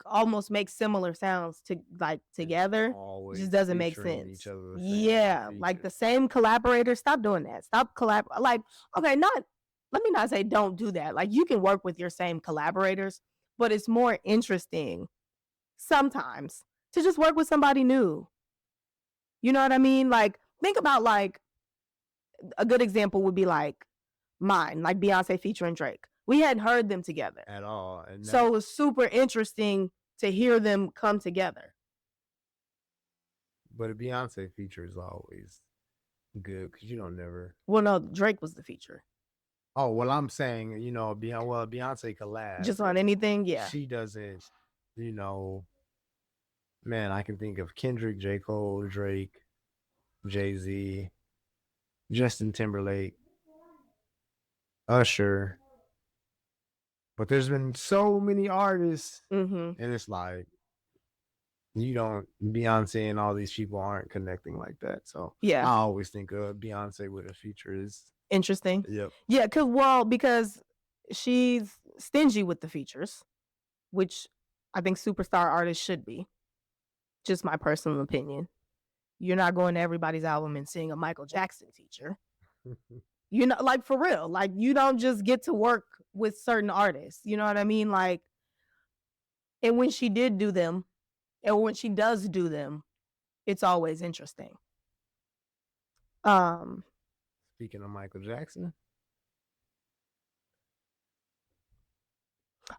almost make similar sounds to like together. It just Always doesn't make featuring each sense. other the same Yeah, like the features. same collaborators. Stop doing that. Stop like okay, not let me not say don't do that. Like you can work with your same collaborators, but it's more interesting sometimes to just work with somebody new. You know what I mean? Like think about like a good example would be like mine, like Beyonce featuring Drake. We hadn't heard them together. At all, and So it was super interesting to hear them come together. but a Beyonce feature is always good because you don't never. Well, no, Drake was the feature. Oh well, I'm saying Beyonce collab. Just on anything, yeah. She doesn't, you know, man. I can think of Kendrick, J. Cole, Drake, Jay Z, Justin Timberlake, Usher. But there's been so many artists, Mm-hmm. and it's like you don't Beyonce and all these people aren't connecting like that. So Yeah. I always think of Beyonce with a feature is Interesting. yep. Yeah, because she's stingy with the features, which I think superstar artists should be. Just my personal opinion. You're not going to everybody's album and seeing a Michael Jackson feature. You know, like for real. Like you don't just get to work with certain artists. You know what I mean? Like, and when she did do them, and when she does do them, it's always interesting. Speaking of Michael Jackson,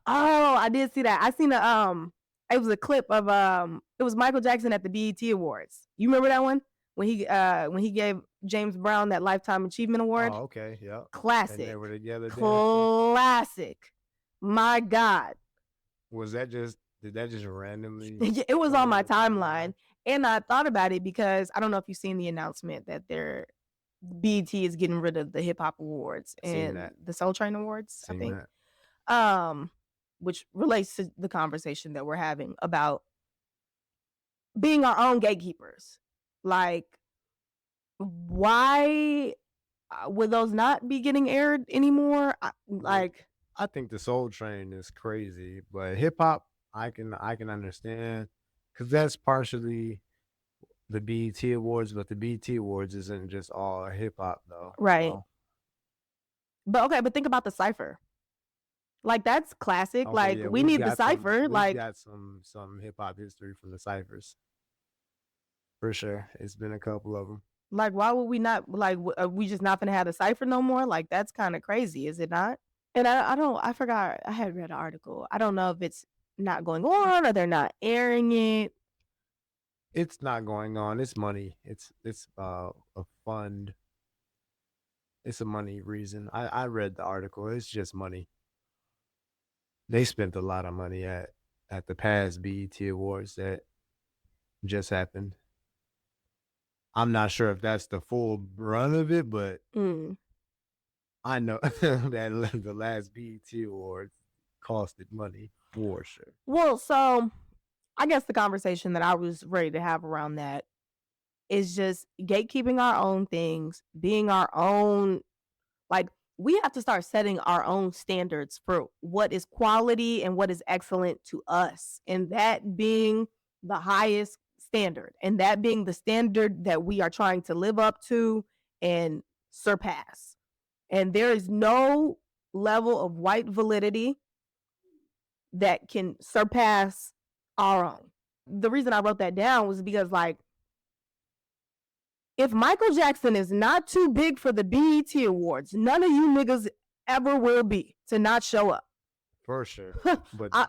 Oh, I did see that. I seen it was a clip of it was Michael Jackson at the BET Awards. You remember that one? When he gave James Brown that Lifetime Achievement Award? oh okay, yep. And Classic. they were together dancing. Classic. My God. Did that just randomly? It was on my timeline? timeline. And I thought about it because I don't know if you've seen the announcement that BET is getting rid of the Hip Hop Awards and the Soul Train Awards, I think. Which relates to the conversation that we're having about being our own gatekeepers. Like, why would those not be getting aired anymore? I think the Soul Train is crazy, but hip hop, I can understand because that's partially the BET Awards, but the BET Awards isn't just all hip hop though, right? So. But think about the cipher. Like that's classic. Okay, like yeah, we need the cipher. We've got some hip hop history from the ciphers, for sure. It's been a couple of them. Like, why would we not? Like, are we just not gonna have the cipher no more? Like, that's kind of crazy, is it not? And I forgot. I had read an article. I don't know if it's not going on or they're not airing it. It's not going on. It's money. It's a fund. It's a money reason. I read the article. It's just money. They spent a lot of money at the past BET Awards that just happened. I'm not sure if that's the full run of it, but I know that the last BET Awards costed money for sure. Well, so I guess the conversation that I was ready to have around that is just gatekeeping our own things, being our own Like, we have to start setting our own standards for what is quality and what is excellent to us, and that being the highest standard, and that being the standard that we are trying to live up to and surpass. And there is no level of white validity that can surpass our own. The reason I wrote that down was because, like, if Michael Jackson is not too big for the BET Awards, none of you niggas ever will be to not show up. For sure. But I,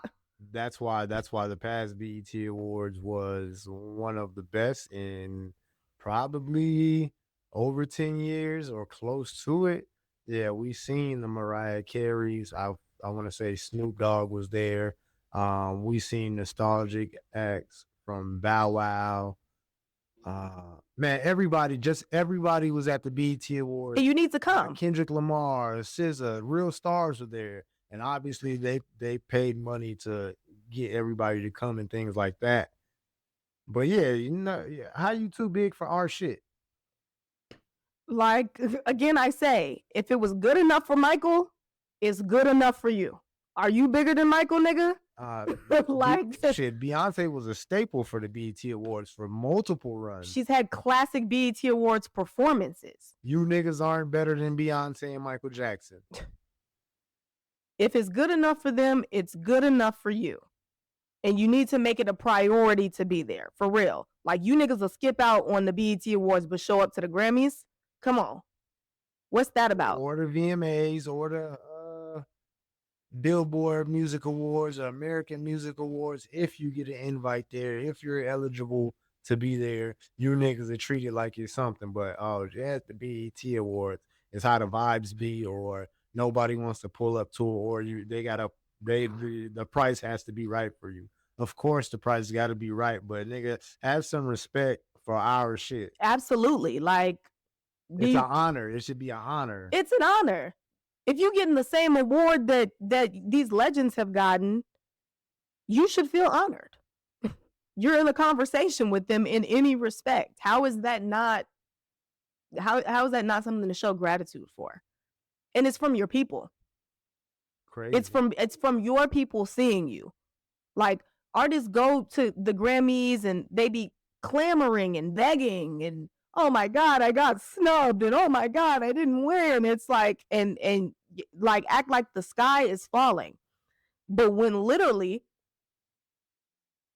that's why the past BET Awards was one of the best in probably over 10 years or close to it. Yeah, we seen the Mariah Careys. I want to say Snoop Dogg was there. We seen nostalgic acts from Bow Wow. Man, everybody was at the BET Awards. and you need to come. Kendrick Lamar, SZA, real stars were there, and obviously they paid money to get everybody to come and things like that. But yeah, yeah, how you too big for our shit? Like, again, I say, if it was good enough for Michael, it's good enough for you. Are you bigger than Michael, nigga? Like, shit, Beyonce was a staple for the BET Awards for multiple runs. She's had classic BET Awards performances. You niggas aren't better than Beyonce and Michael Jackson. If it's good enough for them, it's good enough for you. And you need to make it a priority to be there, for real. Like, you niggas will skip out on the BET Awards but show up to the Grammys. Come on. What's that about? Or the VMAs, or the Billboard Music Awards or American Music Awards. If you get an invite there, if you're eligible to be there, you niggas are treated like it's something. But at the BET Awards, it's how the vibes be, or nobody wants to pull up to it, or the price has to be right for you. Of course, the price got to be right, but nigga, have some respect for our shit. Absolutely. Like, it's an honor. It should be an honor. It's an honor. If you're getting the same award that these legends have gotten, you should feel honored. You're in a conversation with them in any respect. How is that not something to show gratitude for? And it's from your people. Crazy. It's from your people seeing you. Like, artists go to the Grammys and they be clamoring and begging and, oh my God, I got snubbed, and oh my God, I didn't win. And it's like, and like, act like the sky is falling. But when literally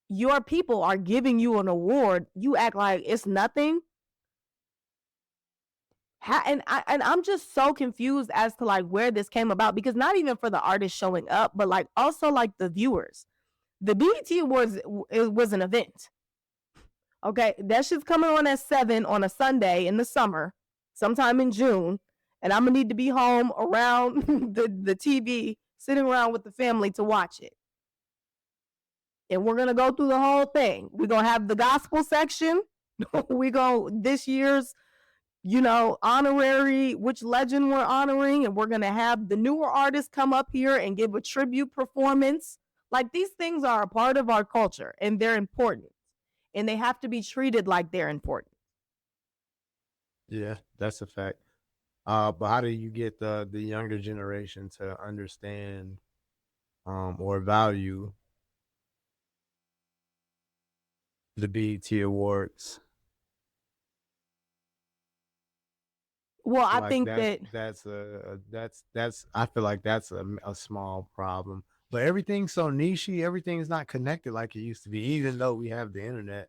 your people are giving you an award, you act like it's nothing. And I'm just so confused as to, like, where this came about, because not even for the artist showing up, but like also like the viewers. The BET Awards was an event. Okay, that shit's coming on at 7 on a Sunday in the summer, sometime in June, and I'm gonna need to be home around the TV, sitting around with the family to watch it. And we're gonna go through the whole thing. We're gonna have the gospel section. This year's, honorary, which legend we're honoring, and we're gonna have the newer artists come up here and give a tribute performance. Like, these things are a part of our culture, and they're important. And they have to be treated like they're important. Yeah, that's a fact. But how do you get the younger generation to understand or value the BET Awards? Well, I think that's I feel like that's a small problem. But everything's so nichey, everything's not connected like it used to be. Even though we have the internet,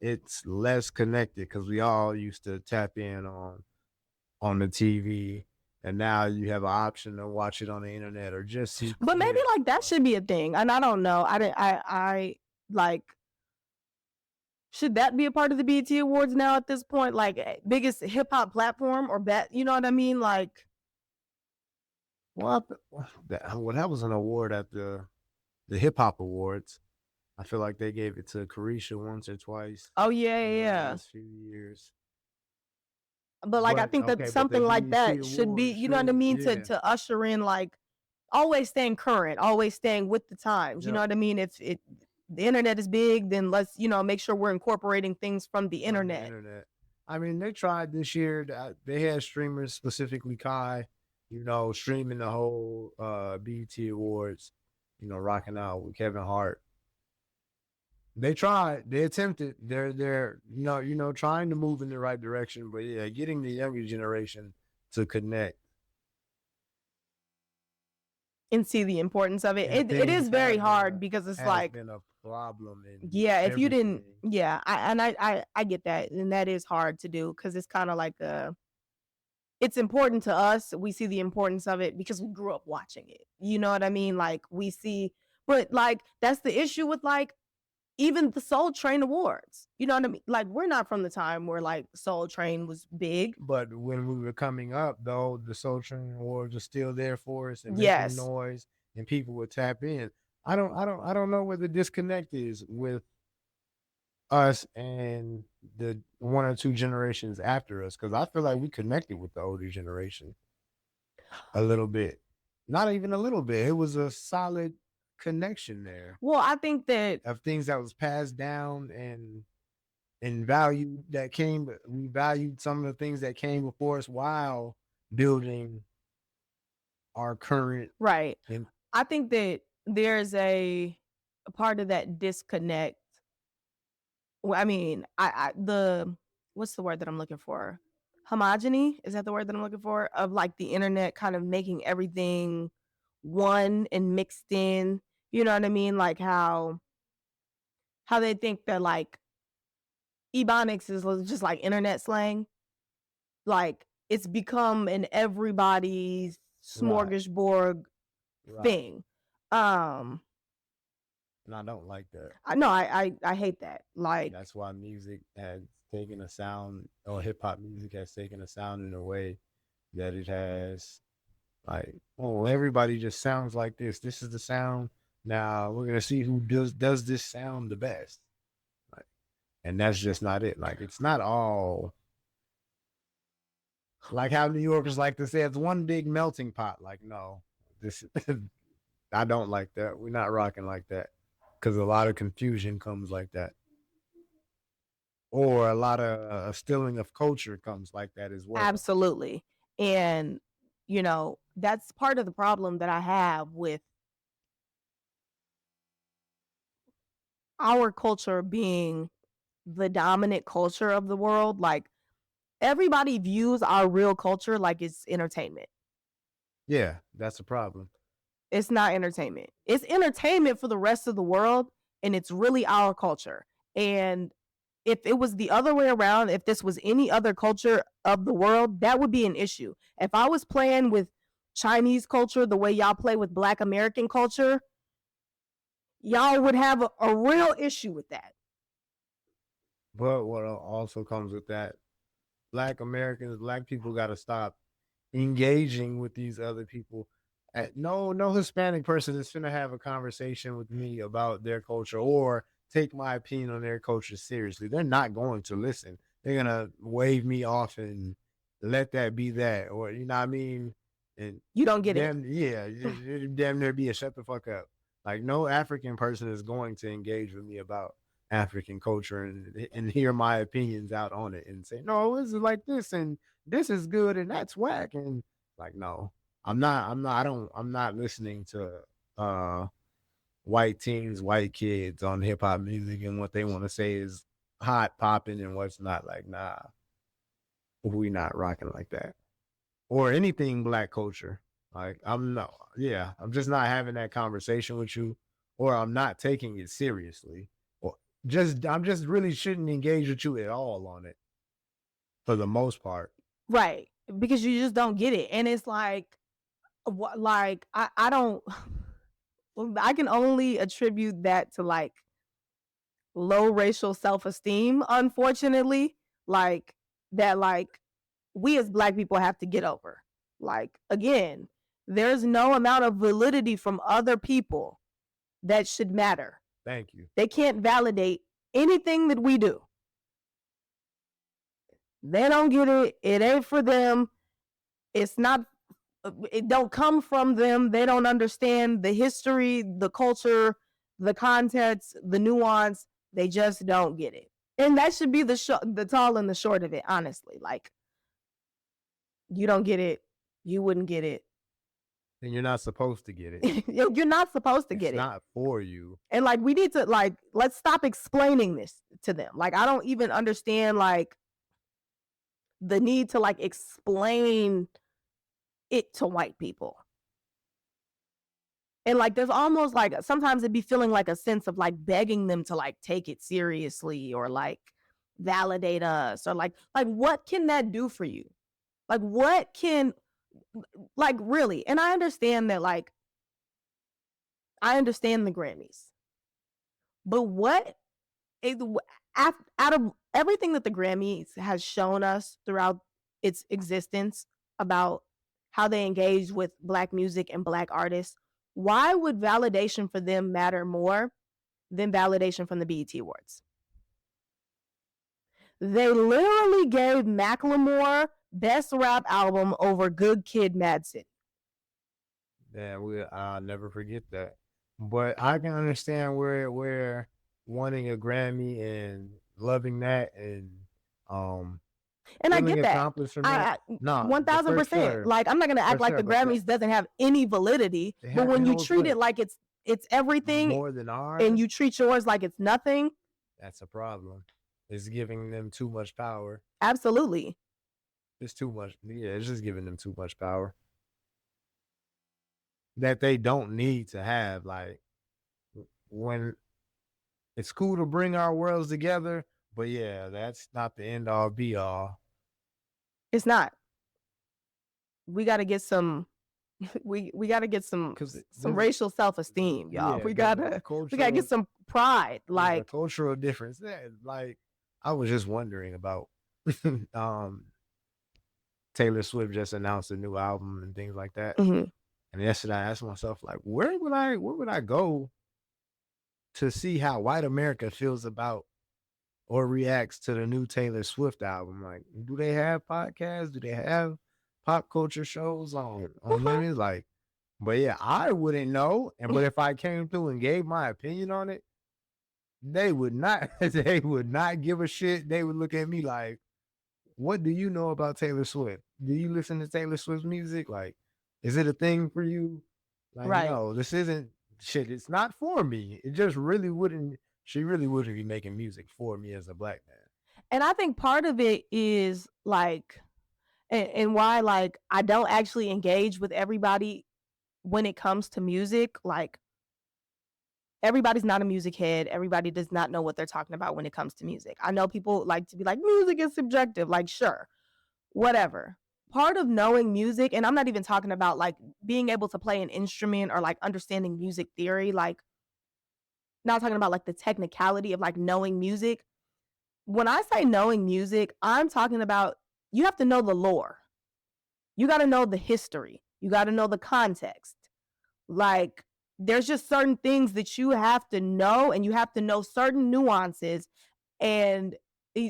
it's less connected because we all used to tap in on the TV, and now you have an option to watch it on the internet or just see. But maybe like that should be a thing, and I don't know. I like. Should that be a part of the BET Awards now at this point? Like, biggest hip hop platform or bet? You know what I mean? Like, well, that was an award at the Hip Hop Awards. I feel like they gave it to Carisha once or twice. Oh yeah, in yeah. The last few years. But like, I think that something like that should be, you know what I mean, to usher in, like, always staying current, always staying with the times. You know what I mean? If the internet is big, then let's, make sure we're incorporating things from the internet. I mean, they tried this year. They had streamers, specifically Kai. streaming the whole BET Awards, rocking out with Kevin Hart. They tried, they attempted, they're trying to move in the right direction, but yeah, getting the younger generation to connect and see the importance of it. and It things is very hard because it's has like, been a problem in yeah, if you didn't, everything. yeah, I get that, and that is hard to do because it's kind of like a. It's important to us. We see the importance of it because we grew up watching it. You know what I mean? Like we see, but like that's the issue with like even the Soul Train Awards. You know what I mean? Like we're not from the time where like Soul Train was big. But when we were coming up, though, the Soul Train Awards were still there for us and making Yes. noise, and people would tap in. I don't know where the disconnect is with us and the one or two generations after us, because I feel like we connected with the older generation a little bit. Not even a little bit. It was a solid connection there Well, I think that of things that was passed down and value that came. We valued some of the things that came before us while building our current right. and I think that there's a part of that disconnect. Well, I mean, I the what's the word that I'm looking for? Homogeny, is that the word that I'm looking for? Of like the internet kind of making everything one and mixed in. You know what I mean? Like how they think that like ebonics is just like internet slang. Like it's become an everybody's right, smorgasbord right. thing. Um And I don't like that. I know I hate that. Like That's why music has taken a sound, or hip hop music has taken a sound in a way that it has. Like, oh, everybody just sounds like this. This is the sound. Now we're gonna see who does this sound the best. Like, and that's just not it. Like, it's not all like how New Yorkers like to say it's one big melting pot. Like, no, this I don't like that. We're not rocking like that because a lot of confusion comes like that, or a lot of stealing of culture comes like that as well. absolutely. And that's part of the problem that I have with our culture being the dominant culture of the world. Like everybody views our real culture like it's entertainment. Yeah, that's a problem. It's not entertainment. It's entertainment for the rest of the world, and it's really our culture. And if it was the other way around, if this was any other culture of the world, that would be an issue. If I was playing with Chinese culture the way y'all play with Black American culture, y'all would have a real issue with that. But what also comes with that, black people got to stop engaging with these other people. No Hispanic person is gonna have a conversation with me about their culture or take my opinion on their culture seriously. They're not going to listen. They're gonna wave me off and let that be that, or you know what I mean. And You don't get it. damn, yeah, damn near be a shut the fuck up. Like no African person is going to engage with me about African culture and hear my opinions out on it and say, no, this is like this and this is good and that's whack. And like, no, I'm not listening to uh white teens, white kids on hip hop music and what they want to say is hot popping and what's not. Like, nah, we not rocking like that. Or anything black culture. Like I'm no, yeah, I'm just not having that conversation with you, or I'm not taking it seriously. Or I'm just really shouldn't engage with you at all on it for the most part. Right. Because you just don't get it. And it's like what like I don't I can only attribute that to like low racial self-esteem, unfortunately. Like that like we as black people have to get over. Like again, there's no amount of validity from other people that should matter. Thank you. They can't validate anything that we do. They don't get it. It ain't for them. It's not it don't come from them. They don't understand the history, the culture, the context, the nuance. They just don't get it. And that should be the tall and the short of it, honestly. Like you don't get it. You wouldn't get it. And you're not supposed to get it. You're not supposed to It's get it. not for you. And like we need to like let's stop explaining this to them. Like I don't even understand like the need to like explain it to white people. And like there's almost like sometimes it'd be feeling like a sense of like begging them to like take it seriously or like validate us or like what can that do for you? Like what can like really? And I understand that like I understand the Grammys. But what is out of everything that the Grammys has shown us throughout its existence about how they engage with Black music and Black artists, why would validation for them matter more than validation from the BET Awards? They literally gave Macklemore Best Rap Album over Good Kid, Mad City. Yeah, I'll never forget that. But I can understand where wanting a Grammy and loving that and And I feeling get that. accomplished from that. No, One for 1000%. sure, Like I'm not gonna for act like sure. the But Grammys doesn't have any validity, but when it you holds treat it weight like it's everything more than ours. and you treat yours like it's nothing, That's a problem. It's giving them too much power. absolutely. It's too much. Yeah, it's just giving them too much power that they don't need to have. Like when it's cool to bring our worlds together, but yeah, that's not the end all be all. It's not. We got to get some we got to get some racial self-esteem, y'all. Yeah, we got to get some pride. Like cultural difference. Yeah, like I was just wondering about Taylor Swift just announced a new album and things like that. mhm. And yesterday I asked myself, like, where would I go to see how white America feels about or reacts to the new Taylor Swift album? Like, do they have podcasts? Do they have pop culture shows on Limited? Like, but yeah, I wouldn't know. But if I came through and gave my opinion on it, they would not they would not give a shit. They would look at me like, what do you know about Taylor Swift? Do you listen to Taylor Swift's music? Like, is it a thing for you? Like, Right. no, this isn't shit. It's not for me. It just really wouldn't. She really wouldn't be making music for me as a Black man. And I think part of it is like and why like I don't actually engage with everybody when it comes to music. Like everybody's not a music head. Everybody does not know what they're talking about when it comes to music. I know people like to be like, music is subjective. Like, sure, whatever. Part of knowing music, and I'm not even talking about like being able to play an instrument or like understanding music theory, like not talking about like the technicality of like knowing music. When I say knowing music, I'm talking about you have to know the lore. You got to know the history. You got to know the context. Like there's just certain things that you have to know and you have to know certain nuances and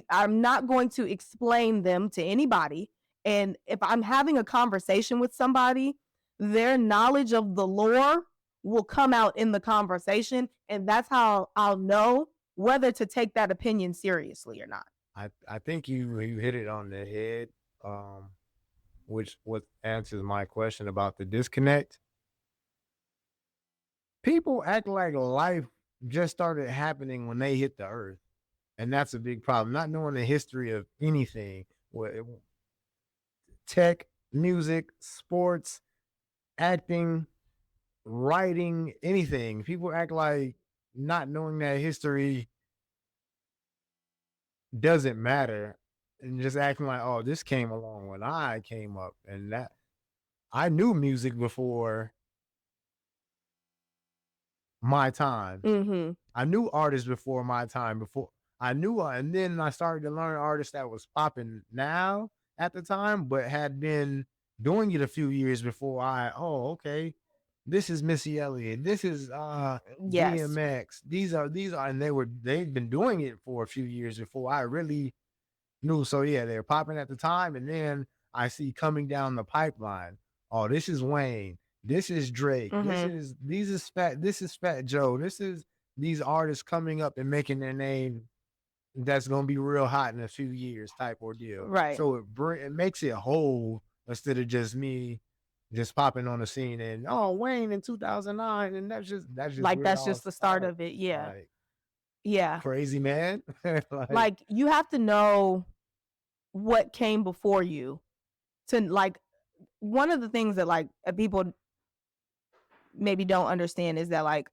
I'm not going to explain them to anybody. And if I'm having a conversation with somebody, their knowledge of the lore will come out in the conversation and that's how I'll know whether to take that opinion seriously or not. I think you hit it on the head, which what answers my question about the disconnect. People act like life just started happening when they hit the earth. And that's a big problem. Not knowing the history of anything, tech, music, sports, acting, writing, anything. People act like not knowing that history doesn't matter and just acting like, oh, this came along when I came up and that I knew music before my time. Mm-hmm. I knew artists before my time. Before I knew, and then I started to learn artists that was popping now at the time, but had been doing it a few years before okay, this is Missy Elliott, this is Yes. DMX. These are, and they'd been doing it for a few years before I really knew. So yeah, they're popping at the time, and then I see coming down the pipeline. Oh, this is Wayne. This is Drake. Mhm. This is Fat Joe. This is these artists coming up and making their name that's gonna be real hot in a few years type ordeal. Right. So it makes it whole instead of just me just popping on the scene and Wayne in 2009, and that's just Like, where it that's all just the start started. of it. Yeah. Like Yeah. crazy man. Like Like, you have to know what came before you to, like, one of the things that, like, people maybe don't understand is that, like,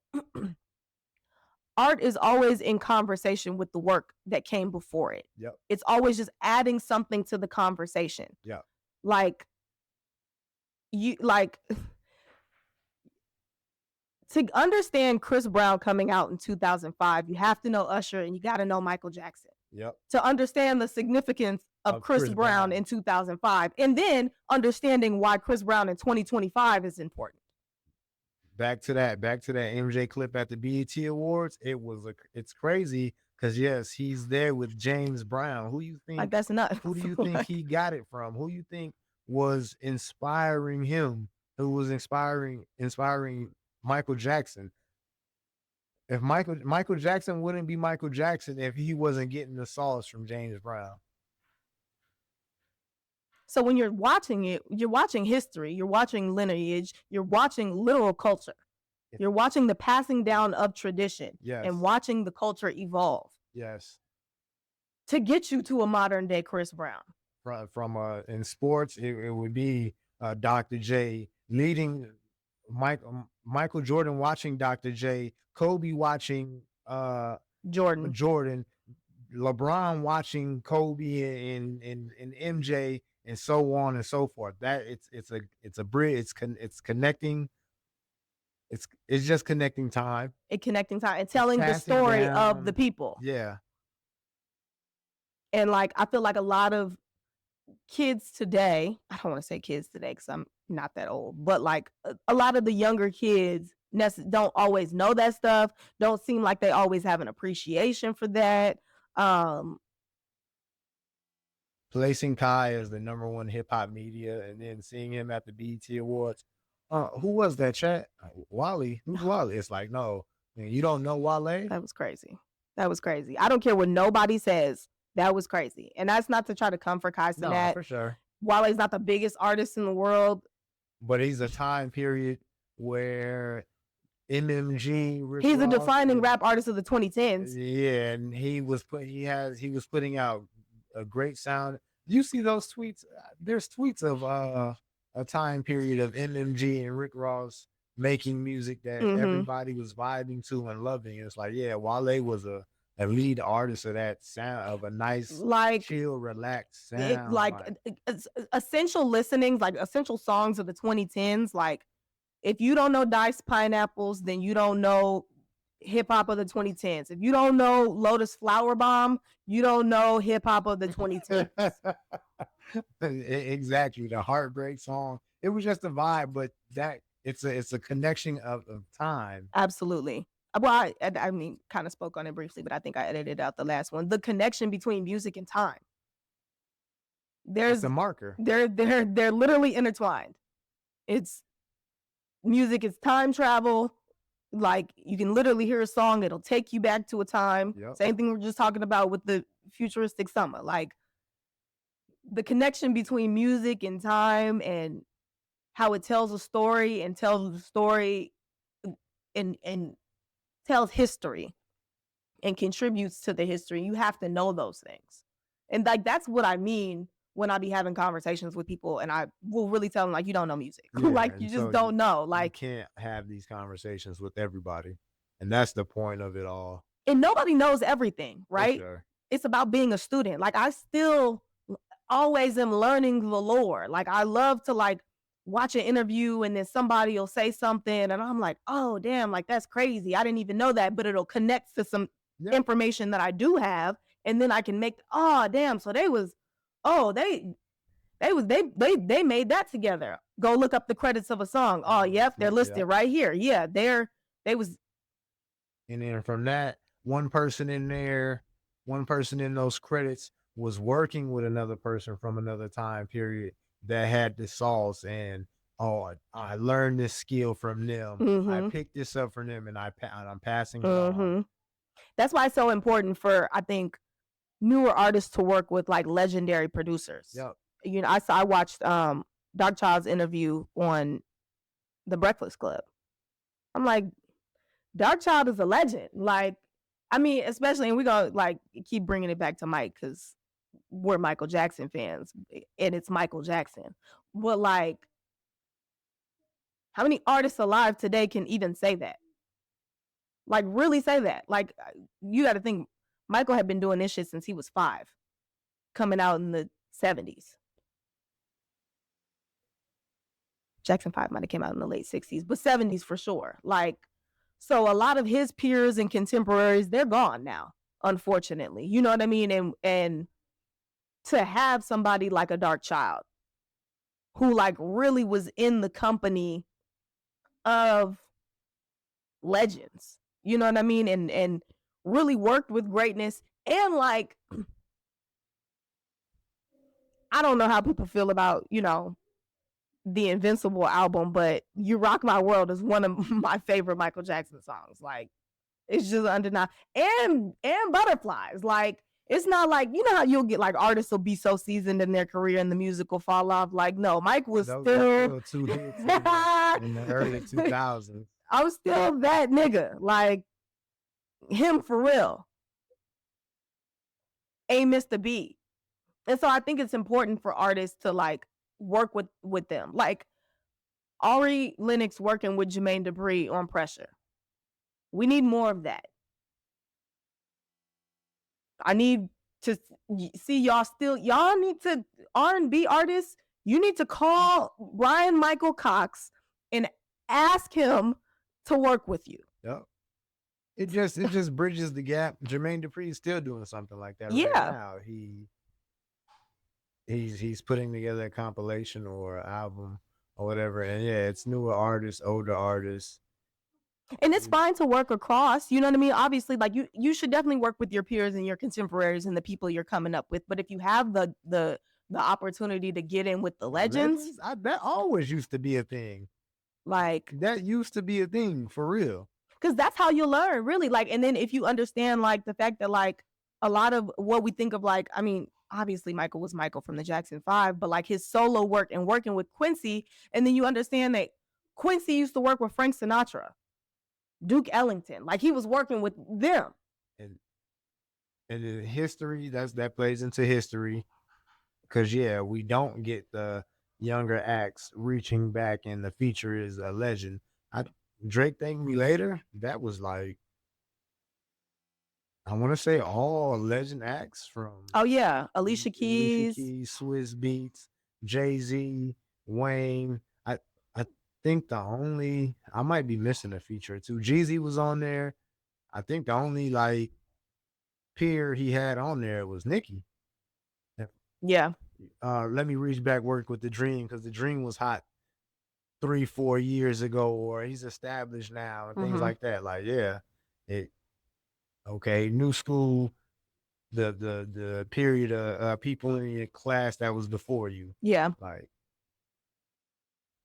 art is always in conversation with the work that came before it. yep, It's always just adding something to the conversation. yep. Like, you like to understand Chris Brown coming out in 2005, you have to know Usher and you got to know Michael Jackson Yep. to understand the significance of Of Chris Chris Brown Brown. in 2005, and then understanding why Chris Brown in 2025 is important. Back to that MJ clip at the BET Awards. It's crazy because yes, he's there with James Brown. Like, that's nuts. Who do you think Like, he got it from? Who you think was inspiring him? Who was inspiring Michael Jackson? If Michael Jackson wouldn't be Michael Jackson if he wasn't getting the sauce from James Brown. so when you're watching it, you're watching history, you're watching lineage, you're watching literal culture. You're watching the passing down of tradition Yes. and watching the culture evolve Yes. to get you to a modern day Chris Brown. From in sports, it would be Dr. J leading Michael Jordan watching Dr. J, Kobe watching Jordan. LeBron watching Kobe and MJ, and so on and so forth. That it's a bridge. It's connecting. It's just connecting time. It connecting time and telling the passing story down. of the people. Yeah. And like, I feel like a lot of kids today, I don't want to say kids today because I'm not that old, but like a lot of the younger kids don't always know that stuff, don't seem like they always have an appreciation for that. Placing Kai as the number one hip hop media, and then seeing him at the BET Awards. Who was that, chat? Wally. Who's Wally? It's like, no, man, you don't know Wale? That was crazy. That was crazy. I don't care what nobody says. That was crazy. And that's not to try to come for Kai No, Cenat. for sure. Wale's not the biggest artist in the world, but he's a time period where MMG. He's a defining rap artist of the 2010s. Yeah, and he was putting out a great sound. You see those tweets? There's tweets of a time period of MMG and Rick Ross making music that everybody was vibing to and loving. It's like, yeah, Wale was a lead artist of that sound, of a nice, like, chill, relaxed sound. Essential listenings, like essential songs of the 2010s. Like, if you don't know Diced Pineapples, then you don't know hip hop of the 2010s. If you don't know Lotus Flower Bomb, you don't know hip hop of the 2010s. Exactly, the Heartbreak song. It was just a vibe, but that it's a connection of time. Absolutely. Well, I mean, kind of spoke on it briefly, but I think I edited out the last one. The connection between music and time. There's a marker. They're literally intertwined. It's music is time travel. Like, you can literally hear a song, it'll take you back to a time. Yep. Same thing we're just talking about with the futuristic summer. Like, the connection between music and time and how it tells a story and tells the story and tells history and contributes to the history. You have to know those things. And like, that's what I mean when I be having conversations with people, and I will really tell them, like, you don't know music. Yeah, like, you just don't know. Like, you can't have these conversations with everybody. And that's the point of it all. And nobody knows everything, right? Sure. It's about being a student. Like, I still always am learning the lore. Like, I love to like watch an interview and then somebody will say something and I'm like, oh damn, like that's crazy. I didn't even know that, but it'll connect to some information that I do have. And then I can make, oh damn, so they made that together. Go look up the credits of a song. Oh, yep, they're listed right here. Yeah, they was. And then from that, one person in those credits was working with another person from another time period that had the sauce, and I learned this skill from them. I picked this up from them, and I'm passing it on. That's why it's so important for, I think, newer artists to work with like legendary producers. Yep. You know, I watched Darkchild's interview on The Breakfast Club. I'm like, Darkchild is a legend. Like, I mean, especially, and we're gonna like keep bringing it back to Mike because we're Michael Jackson fans, and it's Michael Jackson. But like, how many artists alive today can even say that? Like, really say that? Like, you got to think, Michael had been doing this shit since he was 5, coming out in the 70s. Jackson 5 might have came out in the late 60s, but 70s for sure. Like, so a lot of his peers and contemporaries, they're gone now, unfortunately. You know what I mean? And to have somebody like a Darkchild who like really was in the company of legends, you know what I mean? And really worked with greatness. And like, I don't know how people feel about, you know, the Invincible album, but You Rock My World is one of my favorite Michael Jackson songs. Like, it's just undeniable. And Butterflies. Like, it's not like, you know how you'll get like artists will be so seasoned in their career and the music will fall off. Like, no, Mike was Those still are still 2 hits in the early 2000s. I was still that nigga. Like, him for real. A Mr. B. And so I think it's important for artists to like work with them. Like Ari Lennox working with Jermaine Dupri on Pressure. We need more of that. I need to see y'all need to R&B artists, you need to call Brian Michael Cox and ask him to work with you. Yep. It just bridges the gap. Jermaine Dupri is still doing something like that right now. He's putting together a compilation or an album or whatever, and yeah, it's newer artists, older artists. And it's fine to work across, you know what I mean? Obviously, like you should definitely work with your peers and your contemporaries and the people you're coming up with. But if you have the opportunity to get in with the legends, that always used to be a thing. Like, that used to be a thing for real. Because that's how you learn, really. Like, and then if you understand like the fact that like a lot of what we think of, like, I mean, obviously Michael was Michael from the Jackson 5, but like his solo work and working with Quincy, and then you understand that Quincy used to work with Frank Sinatra, Duke Ellington, like he was working with them. And in history, that plays into history, because yeah, we don't get the younger acts reaching back, and the feature is a legend. Drake Thank Me Later, that was like, I want to say all legend acts from. Oh yeah, Alicia Keys, Swizz Beatz, Jay-Z, Wayne. I think I might be missing a feature too. Jeezy was on there. I think the only like peer he had on there was Nicki. Yeah. Let Me Reach Back, Work with the Dream, because the Dream was hot 3-4 years ago, or he's established now, and things like that. Like, yeah, okay, new school, the period of people in your class that was before you. Yeah. Like,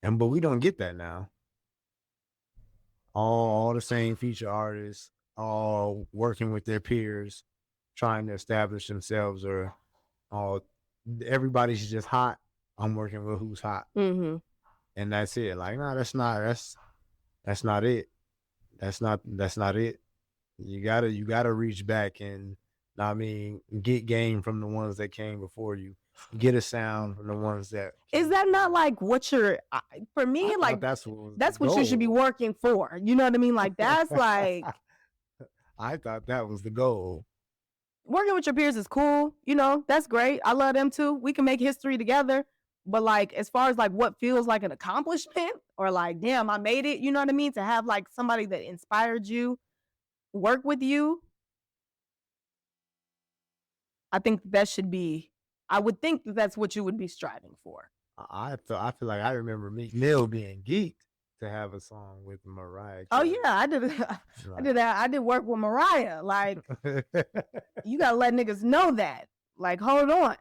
but we don't get that now. All the same feature artists, all working with their peers, trying to establish themselves, or everybody's just hot. I'm working with who's hot. Mm-hmm. And that's it. Like, no, that's not it. That's not it. You gotta reach back and, I mean, get game from the ones that came before you. Get a sound from the ones that. Is that not like what you're? For me, like that's what you should be working for. You know what I mean? Like that's like. I thought that was the goal. Working with your peers is cool. You know, that's great. I love them too. We can make history together. But like, as far as like what feels like an accomplishment, or like, damn, I made it, you know what I mean? To have like somebody that inspired you work with you, I think that should be, I would think that's what you would be striving for. I feel like I remember Meek Mill being geeked to have a song with Mariah Carey. Oh yeah, I did that. I did work with Mariah. Like, you gotta let niggas know that. Like, hold on.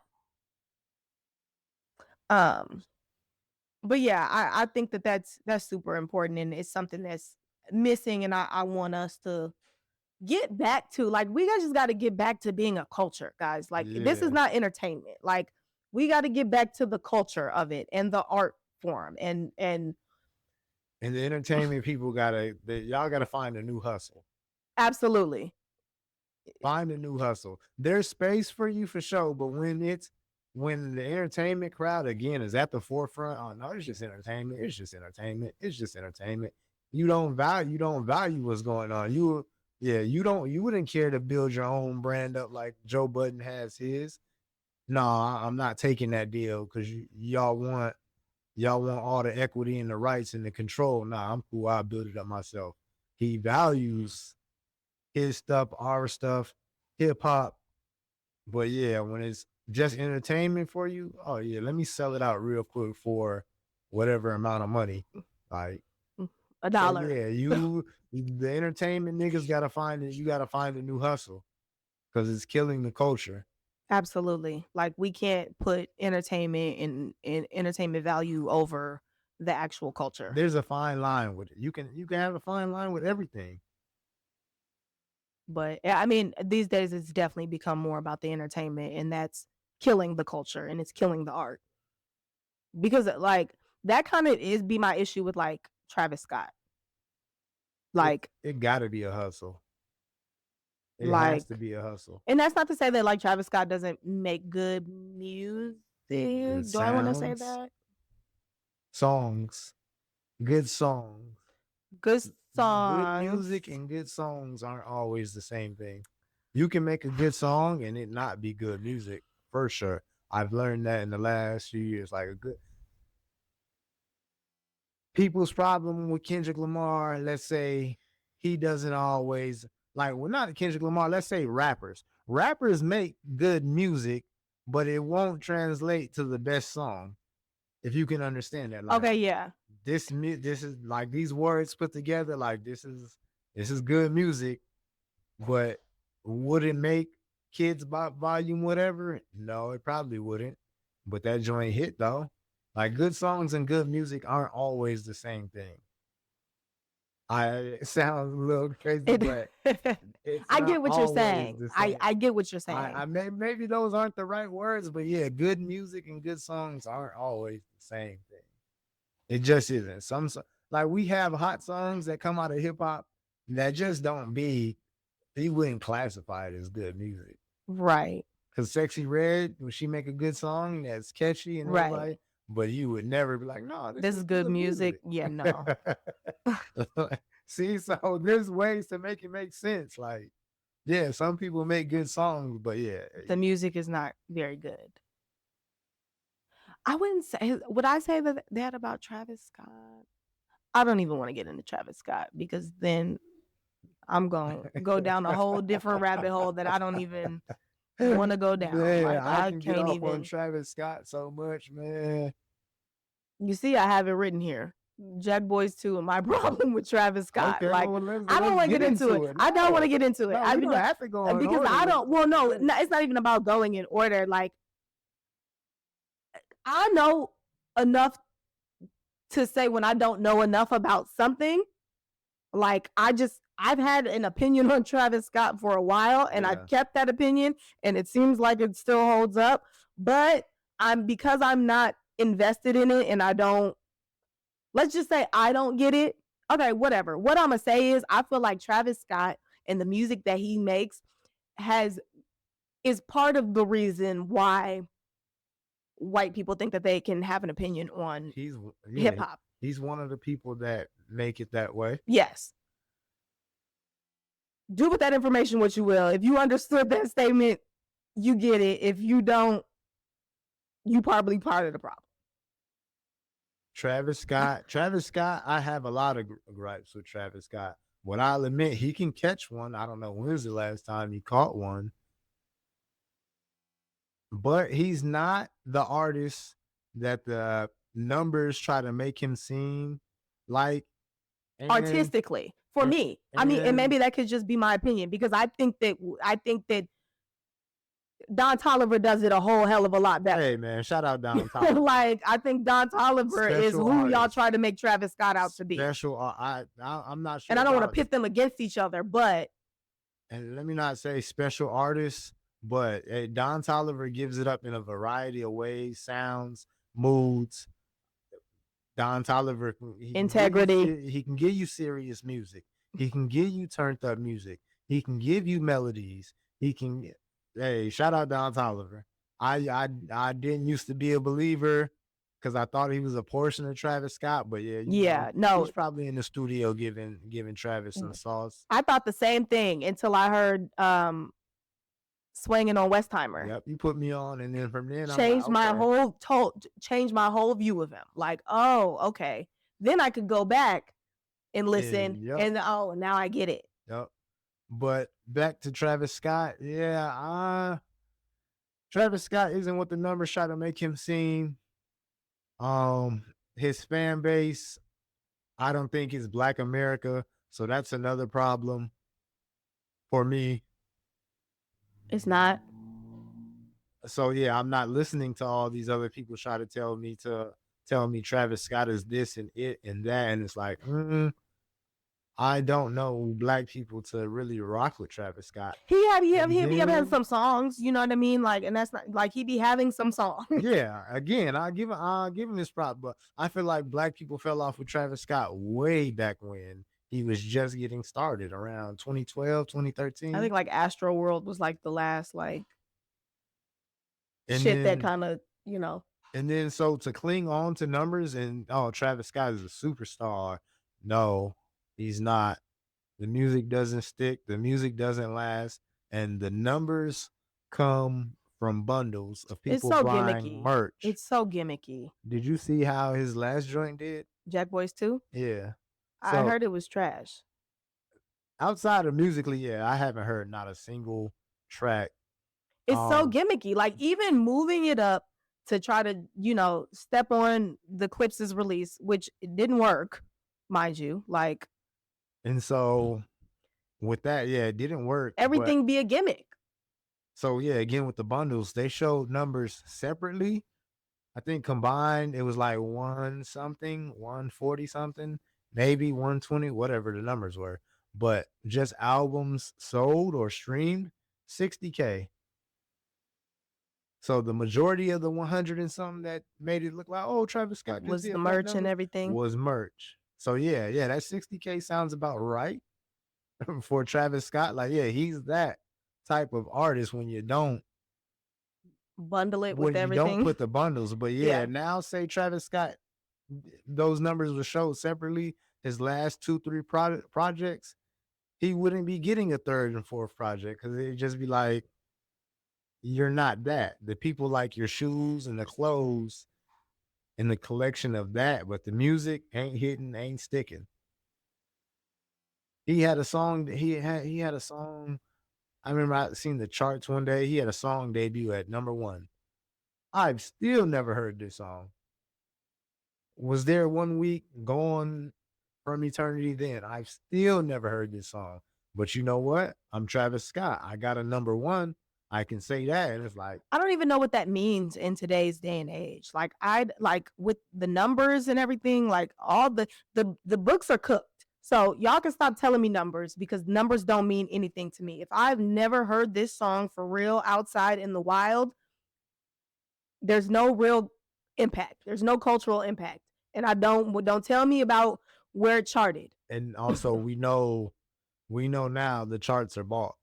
But yeah, I think that's super important, and it's something that's missing, and I want us to get back to, like, we just got to get back to being a culture, guys. Like, this is not entertainment. Like, We got to get back to the culture of it and the art form and And the entertainment people y'all gotta find a new hustle. absolutely. Find a new hustle. There's space for you for sure, but when the entertainment crowd again is at the forefront, oh no, it's just entertainment. It's just entertainment. It's just entertainment. You don't value what's going on. You wouldn't care to build your own brand up like Joe Budden has his. No, I'm not taking that deal because y'all want all the equity and the rights and the control. Nah, I'm cool. I'll build it up myself. He values his stuff, our stuff, hip hop. But yeah, when it's just entertainment for you, oh yeah, let me sell it out real quick for whatever amount of money. Like, A so dollar. yeah, the entertainment niggas gotta find it. You gotta find a new hustle because it's killing the culture. Absolutely. Like we can't put entertainment and entertainment value over the actual culture. There's a fine line with it. You can have a fine line with everything. But I mean, these days it's definitely become more about the entertainment, and that's killing the culture and it's killing the art. Because like that kind of is be my issue with like Travis Scott. It Like it gotta be a hustle. It has like to be a hustle. and that's not to say that like Travis Scott doesn't make good music. Good Do I want to say sounds, that? songs, good songs. Good Good songs. music and good songs aren't always the same thing. You can make a good song and it not be good music for sure. I've learned that in the last few years. Like a good people's problem with Kendrick Lamar, let's say he doesn't always like well not Kendrick Lamar, let's say rappers. Rappers make good music, but it won't translate to the best song. If you can understand that. Like Okay, yeah. this is like these words put together, like this is good music, but would it make kids volume whatever? No, it probably wouldn't. But that joint hit though. Like good songs and good music aren't always the same thing. It sounds a little crazy, It but it's I not get what you're always saying. the I same. I get what you're I, saying. I maybe those aren't the right words, but yeah, good music and good songs aren't always the same thing. It just isn't. Like we have hot songs that come out of hip hop that just don't be. You wouldn't classify it as good music. Right. Cause Sexy Red, when she make a good song that's catchy and Right. everybody, but you would never be like, no, this This is is good good music. music. Yeah, no. See, so there's ways to make it make sense. Like, yeah, some people make good songs, but yeah, The music is not very good. I wouldn't say would I say that about Travis Scott? I don't even want to get into Travis Scott because then I'm going to go down a whole different rabbit hole that I don't even want to go down. man, Like I I can get can't off on even. Travis Scott so much, man. You see, I have it written here. Jack Boys 2 and my problem with Travis Scott. Okay, Like, well let's I don't let's want to get get into it. into it. I don't want to No, get into it. no, I we mean, don't have to go in because order. I Let's don't. Well, no, go. it's not even about going in order. Like, I know enough to say when I don't know enough about something. Like, I've had an opinion on Travis Scott for a while, and Yeah. I've kept that opinion, and it seems like it still holds up. But because I'm not invested in it, and I don't. Let's just say I don't get it. Okay, whatever. What I'm gonna say is I feel like Travis Scott and the music that he makes has is part of the reason why white people think that they can have an opinion on He's hip yeah, hop. he's one of the people that make it that way. Yes. Do with that information what you will. If you understood that statement, you get it. If you don't, you probably part of the problem. Travis Scott, I have a lot of gripes with Travis Scott. What I'll admit, he can catch one. I don't know when was the last time he caught one, but he's not the artist that the numbers try to make him seem like. And Artistically, for me, I mean, and and maybe that could just be my opinion because I think that Don Toliver does it a whole hell of a lot better. hey man, shout out Don Toliver. Like I think Don Toliver is Special who y'all artist. try to make Travis Scott out to be. Special, I'm not sure. And I don't want to about- pit them against each other, but and let me not say special artists, but Don Toliver gives it up in a variety of ways, sounds, moods. Don Toliver, he can give you Integrity. he can give you serious music. He can give you turned up music. He can give you melodies. He can, hey, shout out Don Toliver. I didn't used to be a believer because I thought he was a portion of Travis Scott, but yeah, Yeah, he's no. probably in the studio giving Travis some sauce. I thought the same thing until I heard Swinging on Westheimer. Yep, you put me on, and then from then I'm like, Changed my okay. whole view of him. Like, oh, okay. Then I could go back and listen, And yep, and oh, now I get it. yep. But back to Travis Scott, yeah, Travis Scott isn't what the numbers try to make him seem. His fan base, I don't think is Black America, so that's another problem for me. It's not. So yeah, I'm not listening to all these other people try to tell me Travis Scott is this and it and that, and it's like, I don't know Black people to really rock with Travis Scott. And He have had then, some songs, you know what I mean? Like, and that's not like he be having some songs. yeah, again, I'll give him this prop, but I feel like Black people fell off with Travis Scott way back when he was just getting started around 2012, I 2013. think like Astro World was like the last like And shit that then kind of, you know. and then so to cling on to numbers and oh, Travis Scott is a superstar. No, he's not. The music doesn't stick, the music doesn't last, and the numbers come from bundles of It's people so buying gimmicky. merch. It's so gimmicky. Did you see how his last joint did? Jack Boys 2? Yeah. I So heard it was trash. outside of musically, yeah, I haven't heard not a single track. It's so Um, gimmicky. Like even moving it up to try to, you know, step on the Clips' release, which it didn't work, mind you. Like and so with that, yeah, it didn't work. But everything be a gimmick. so yeah, again with the bundles, they showed numbers separately. I think combined it was like 140 something, maybe 120, whatever the numbers were. But just albums sold or streamed, 60K. So the majority of the 100 and something that made it look like, oh, Travis Scott just Was the did black merch and numbers everything. was merch. So yeah, that 60K sounds about right for Travis Scott. Like, yeah, he's that type of artist Bundle it with when you don't everything. put the bundles. But yeah, Yeah. now say Travis Scott, those numbers were showed separately. His last 2-3 projects, he wouldn't be getting a third and fourth project because it'd just be like, you're not that. The people like your shoes and the clothes and the collection of that, but the music ain't hitting, ain't sticking. He had a song. He had a song. I remember I seen the charts one day. He had a song debut at #1. I've still never heard this song. Was there 1 week gone from eternity? Then I've still never heard this song. But you know what? I'm Travis Scott. I got a #1. I can say that, and it's like, I don't even know what that means in today's day and age. Like I'd like with the numbers and everything, like all the books are cooked. So y'all can stop telling me numbers because numbers don't mean anything to me. If I've never heard this song for real outside in the wild, there's no real impact. There's no cultural impact. And I don't tell me about where it charted. and also we know now the charts are bought.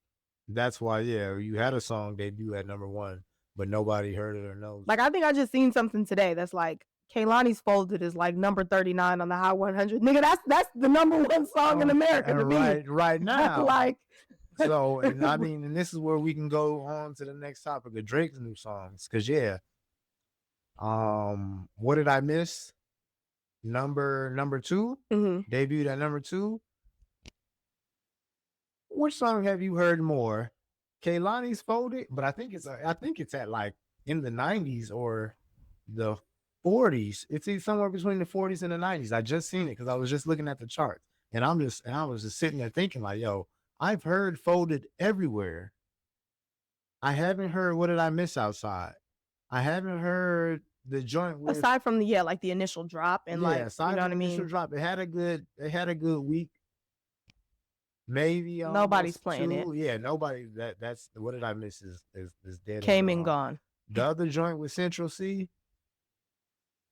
That's why, yeah, you had a song debut at #1, but nobody heard it or knows. Like I think I just seen something today that's like Kaylani's Folded is like number 39 on the Hot 100. Nigga, that's the #1 song in America to me. right now. Like So, and I mean, and this is where we can go on to the next topic of Drake's new songs. Cause yeah, what did I miss? Number 2, debuted at #2. Which song have you heard more? Kaylani's Folded, but I think it's at like in the 90s or the 40s. It's somewhere between the 40s and the 90s. I just seen it because I was just looking at the charts, and I was just sitting there thinking like, yo, I've heard Folded everywhere. I haven't heard What Did I Miss Outside. I haven't heard the joint with, aside from the like the initial drop and like aside you know from what I the initial mean. drop. It had a good week. maybe Nobody's almost playing it. 2. Yeah, nobody that's what did I miss is dead and Came and gone. gone. The other joint with Central C,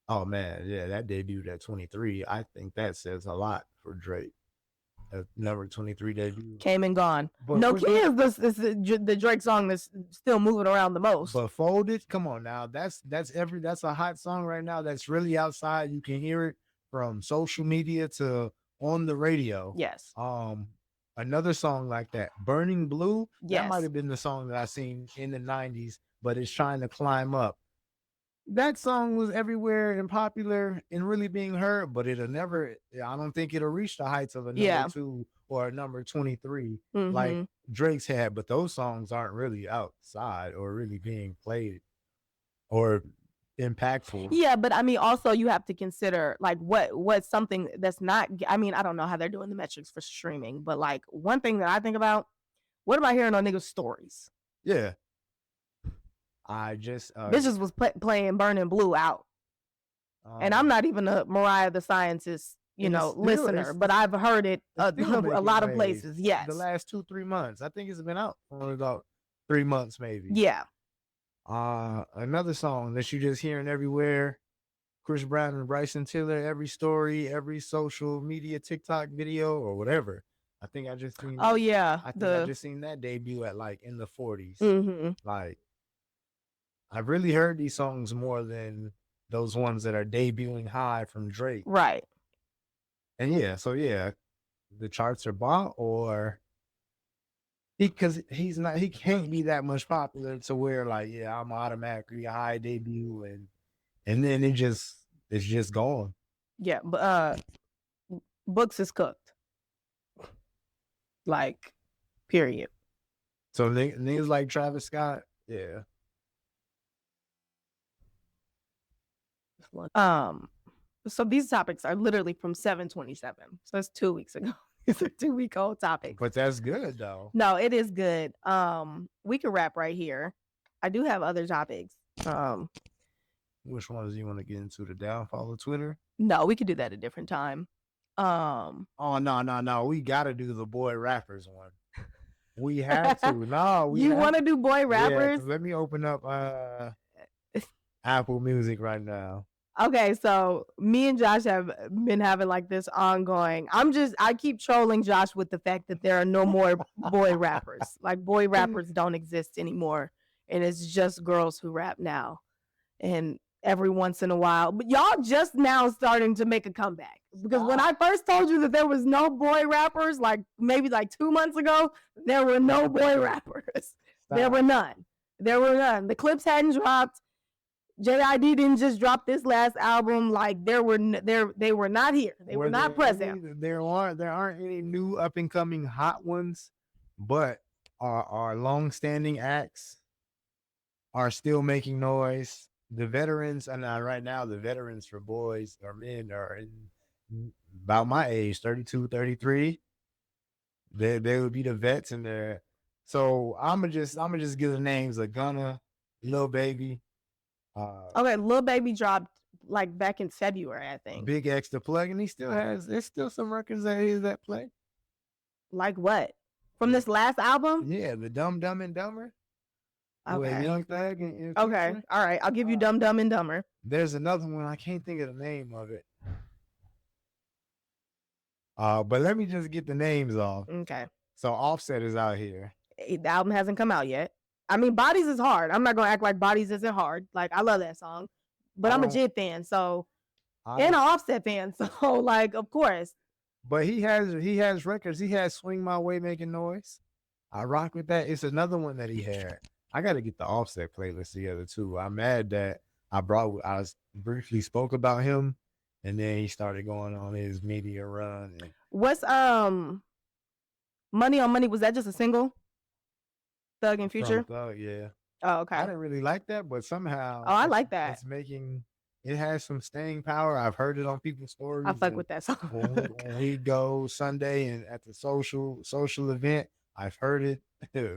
oh man, yeah, that debuted at 23. I think that says a lot for Drake. A number 23 debut. Came and gone. But No what Key is the Drake song that's still moving around the most. but Folded, come on now. That's a hot song right now. That's really outside. You can hear it from social media to on the radio. Yes. Another song like that, Burning Blue, that might Yes. have been the song that I seen in the 90s, but it's trying to climb up. That song was everywhere and popular and really being heard, but it'll never, I don't think it'll reach the heights of a number Yeah. 2 or a number 23 like Mhm. Drake's had, but those songs aren't really outside or really being played or impactful. Yeah, but I mean, also you have to consider like what's something that's not. I mean, I don't know how they're doing the metrics for streaming, but like one thing that I think about, what am I hearing on niggas' stories? Yeah. I just Bitches was playing Burning Blue out, and I'm not even a Mariah the Scientist, listener, but I've heard it a lot of places. Yes, the last 2-3 months. I think it's been out for about 3 months, maybe. Yeah. Another song that you just hearing everywhere. Chris Brown and Bryson Tiller, every story, every social media, TikTok video, or whatever. I think I just seen. Oh yeah, I think I just seen that debut at like in the 40s. Mm-hmm. Like, I've really heard these songs more than those ones that are debuting high from Drake. Right. And yeah, so yeah, the charts are bought, or because he can't be that much popular to where like, yeah, I'm automatically a high debut and then it's just gone. Yeah, but Books is cooked. Like, period. So niggas like Travis Scott, yeah. So these topics are literally from 7/27. So that's 2 weeks ago. These are 2-week-old topics. But that's good though. No, it is good. We could wrap right here. I do have other topics. Which ones do you want to get into? The downfall of Twitter? No, we could do that a different time. Oh no. We gotta do the boy rappers one. We have to. No, you want to do boy rappers? Yeah, let me open up Apple Music right now. Okay, so me and Josh have been having like this ongoing. I keep trolling Josh with the fact that there are no more boy rappers. Like, boy rappers don't exist anymore, and it's just girls who rap now. And every once in a while, but y'all just now starting to make a comeback, because when I first told you that there was no boy rappers, like maybe like 2 months ago, there were no boy rappers. There were none. The clips hadn't dropped. JID didn't just drop this last album. Like, they were not here. They were not present. There aren't any new up and coming hot ones, but our long standing acts are still making noise. The veterans, and right now the veterans for boys or men are about my age, 32, 33. They would be the vets in there. So I'ma just give the names of Gunna, Lil Baby. Okay, Lil Baby dropped like back in February, I think. Big X the Plug, and there's still some records that play. Like what? From this last album? Yeah, the Dumb and Dumber. Okay. With Young Thug and okay. All right. I'll give you Dumb and Dumber. There's another one. I can't think of the name of it. But let me just get the names off. Okay. So Offset is out here. The album hasn't come out yet. I mean, Bodies is hard. I'm not gonna act like Bodies isn't hard. Like, I love that song, but I'm a Jid fan, so and an Offset fan, so like, of course. But he has records. He has Swing My Way Making Noise. I rock with that. It's another one that he had. I got to get the Offset playlist together too. I'm mad that I briefly spoke about him, and then he started going on his media run. And what's Money on Money? Was that just a single? Thug and Future? Thug, yeah. Oh, okay. I didn't really like that, but somehow I like that. It has some staying power. I've heard it on people's stories. I fuck with that song. when we go Sunday and at the social event, I've heard it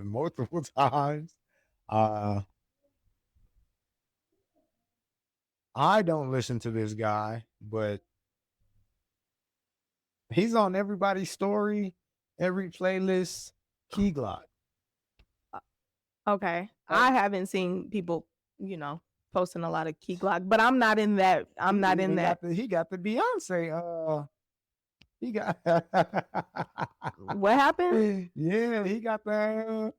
multiple times. I don't listen to this guy, but he's on everybody's story Every playlist, Key Glock. Okay. I haven't seen people, posting a lot of Key Glock, but I'm not in that. I'm not in that. He got the Beyonce. He got. What happened? Yeah, he got the.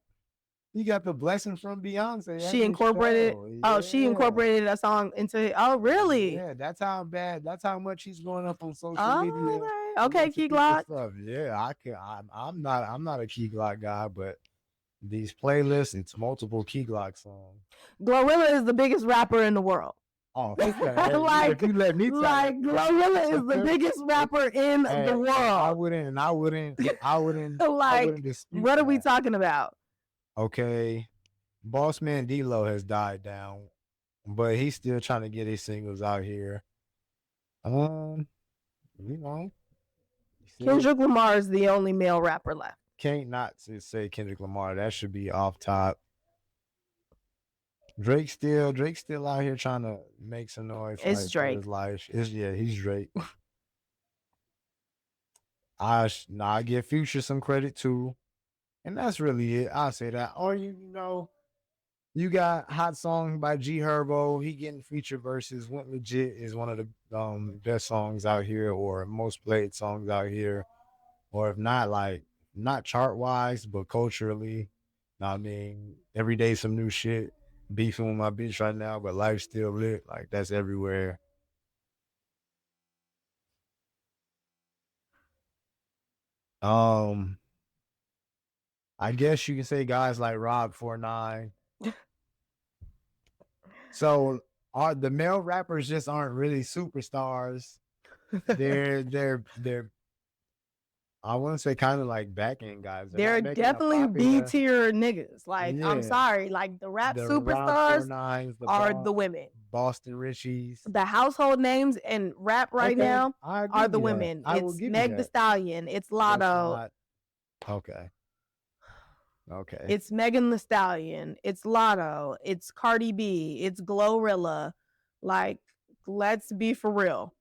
He got the blessing from Beyonce. She incorporated. Oh, she incorporated a song into it. Oh, really? Yeah, that's how bad. That's how much he's going up on social media. Oh, okay, Key Glock. Yeah, I can. I'm not. I'm not a Key Glock guy, but these playlists, it's multiple Key Glock songs. Glorilla is the biggest rapper in the world. Oh, like, if you let me tell like Glorilla is the biggest rapper in the world. I wouldn't like, dispute what are we that. talking about? Okay, Boss Man D-Lo has died down, but he's still trying to get his singles out here. You know, Kendrick Lamar is the only male rapper left. Can't not say Kendrick Lamar. That should be off top. Drake's still out here trying to make some noise. It's Drake. His life. He's Drake. I give Future some credit too, and that's really it. I'll say that. Or you got Hot Song by G Herbo. He getting feature verses. Went Legit is one of the best songs out here, or most played songs out here, or if not, like not chart wise, but culturally. I mean, every day some new shit. Beefing with my bitch right now, but life's still lit. Like that's everywhere. I guess you can say guys like Rob 49. So the male rappers just aren't really superstars. They're I wouldn't say kind of like back end guys. They're definitely B tier niggas. Like, yeah. I'm sorry, like the rap superstars are the women. Boston Richies. The household names in rap right now are the women. It's Meg Thee Stallion. It's Lotto. Okay. It's Megan Thee Stallion. It's Lotto. It's Cardi B. It's Glorilla. Like, let's be for real.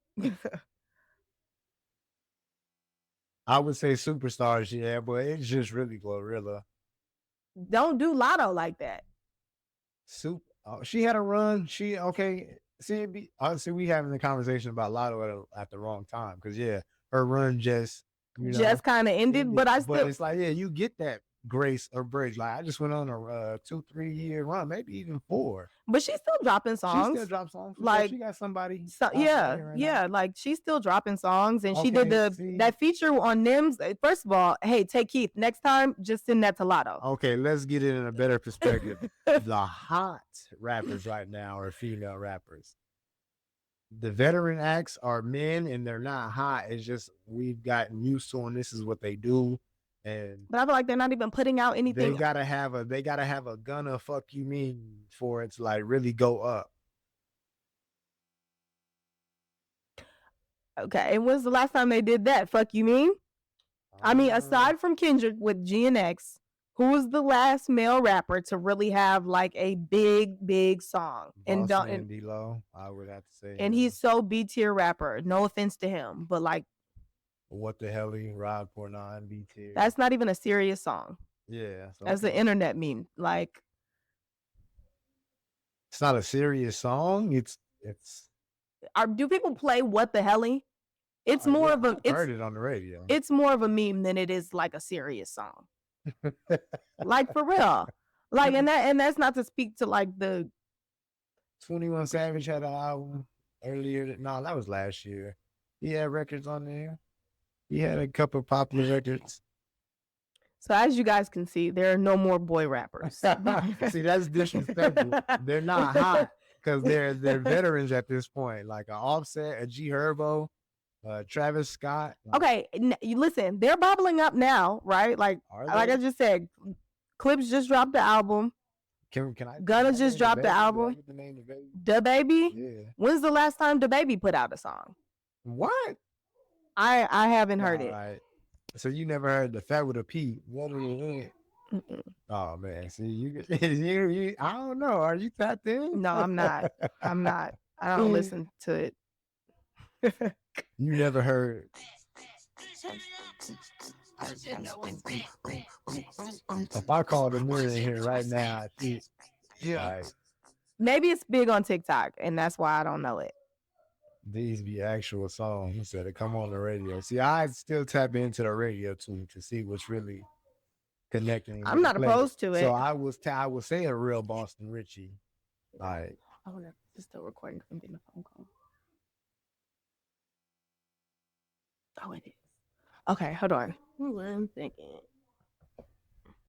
I would say superstars, yeah, but it's just really Glorilla. Don't do Lotto like that. She had a run. See, we having the conversation about Lotto at the wrong time because her run just kind of ended. But it's like you get that grace or bridge. Like I just went on a 2-3 year run, maybe even 4. But she's still dropping songs. She still drops songs. Like she got somebody. Like she's still dropping songs, and she did that feature on Nims. First of all, hey, take Keith. Next time, just send that to Lotto. Okay, let's get it in a better perspective. The hot rappers right now are female rappers. The veteran acts are men, and they're not hot. It's just we've gotten used to, and this is what they do. But I feel like they're not even putting out anything. They gotta have a gonna fuck you mean for it to like really go up. Okay, and when's the last time they did that? Fuck you mean? I mean, aside from Kendrick with GNX, who was the last male rapper to really have like a big song? And D-Lo, I would have to say. And he's so B tier rapper. No offense to him, but like. What the hell, Rod 49 B tier? That's not even a serious song. Yeah, that's an internet meme. Like, it's not a serious song. It's. Do people play What the Helly? It's more of a. I've heard it on the radio. It's more of a meme than it is like a serious song. Like for real. Like and that's not to speak to like the. 21 Savage had an album earlier. No, that was last year. He had records on there. He had a couple of popular records. So as you guys can see, there are no more boy rappers. See, that's disrespectful. They're not hot because they're veterans at this point. Like an Offset, a G Herbo, Travis Scott. Okay, listen, they're bubbling up now, right? Like I just said, Clips just dropped the album. Can I? Gunna just dropped the album. DaBaby. Yeah. When's the last time DaBaby put out a song? What? I haven't heard it. Right. So you never heard the Fat with a P? Oh man, see you. I don't know. Are you tapped in? No, I'm not. I don't listen to it. You never heard. If I called a million here right now, I think Yeah. like Maybe it's big on TikTok, and that's why I don't know it. these be actual songs instead of come on the radio. See, I still tap into the radio too to see what's really connecting I'm with the not play. opposed to So it. I would say a real Boston Richie. Like I wonder if it's still recording because I'm getting a phone call. Oh, it is. Okay, hold on. I'm thinking.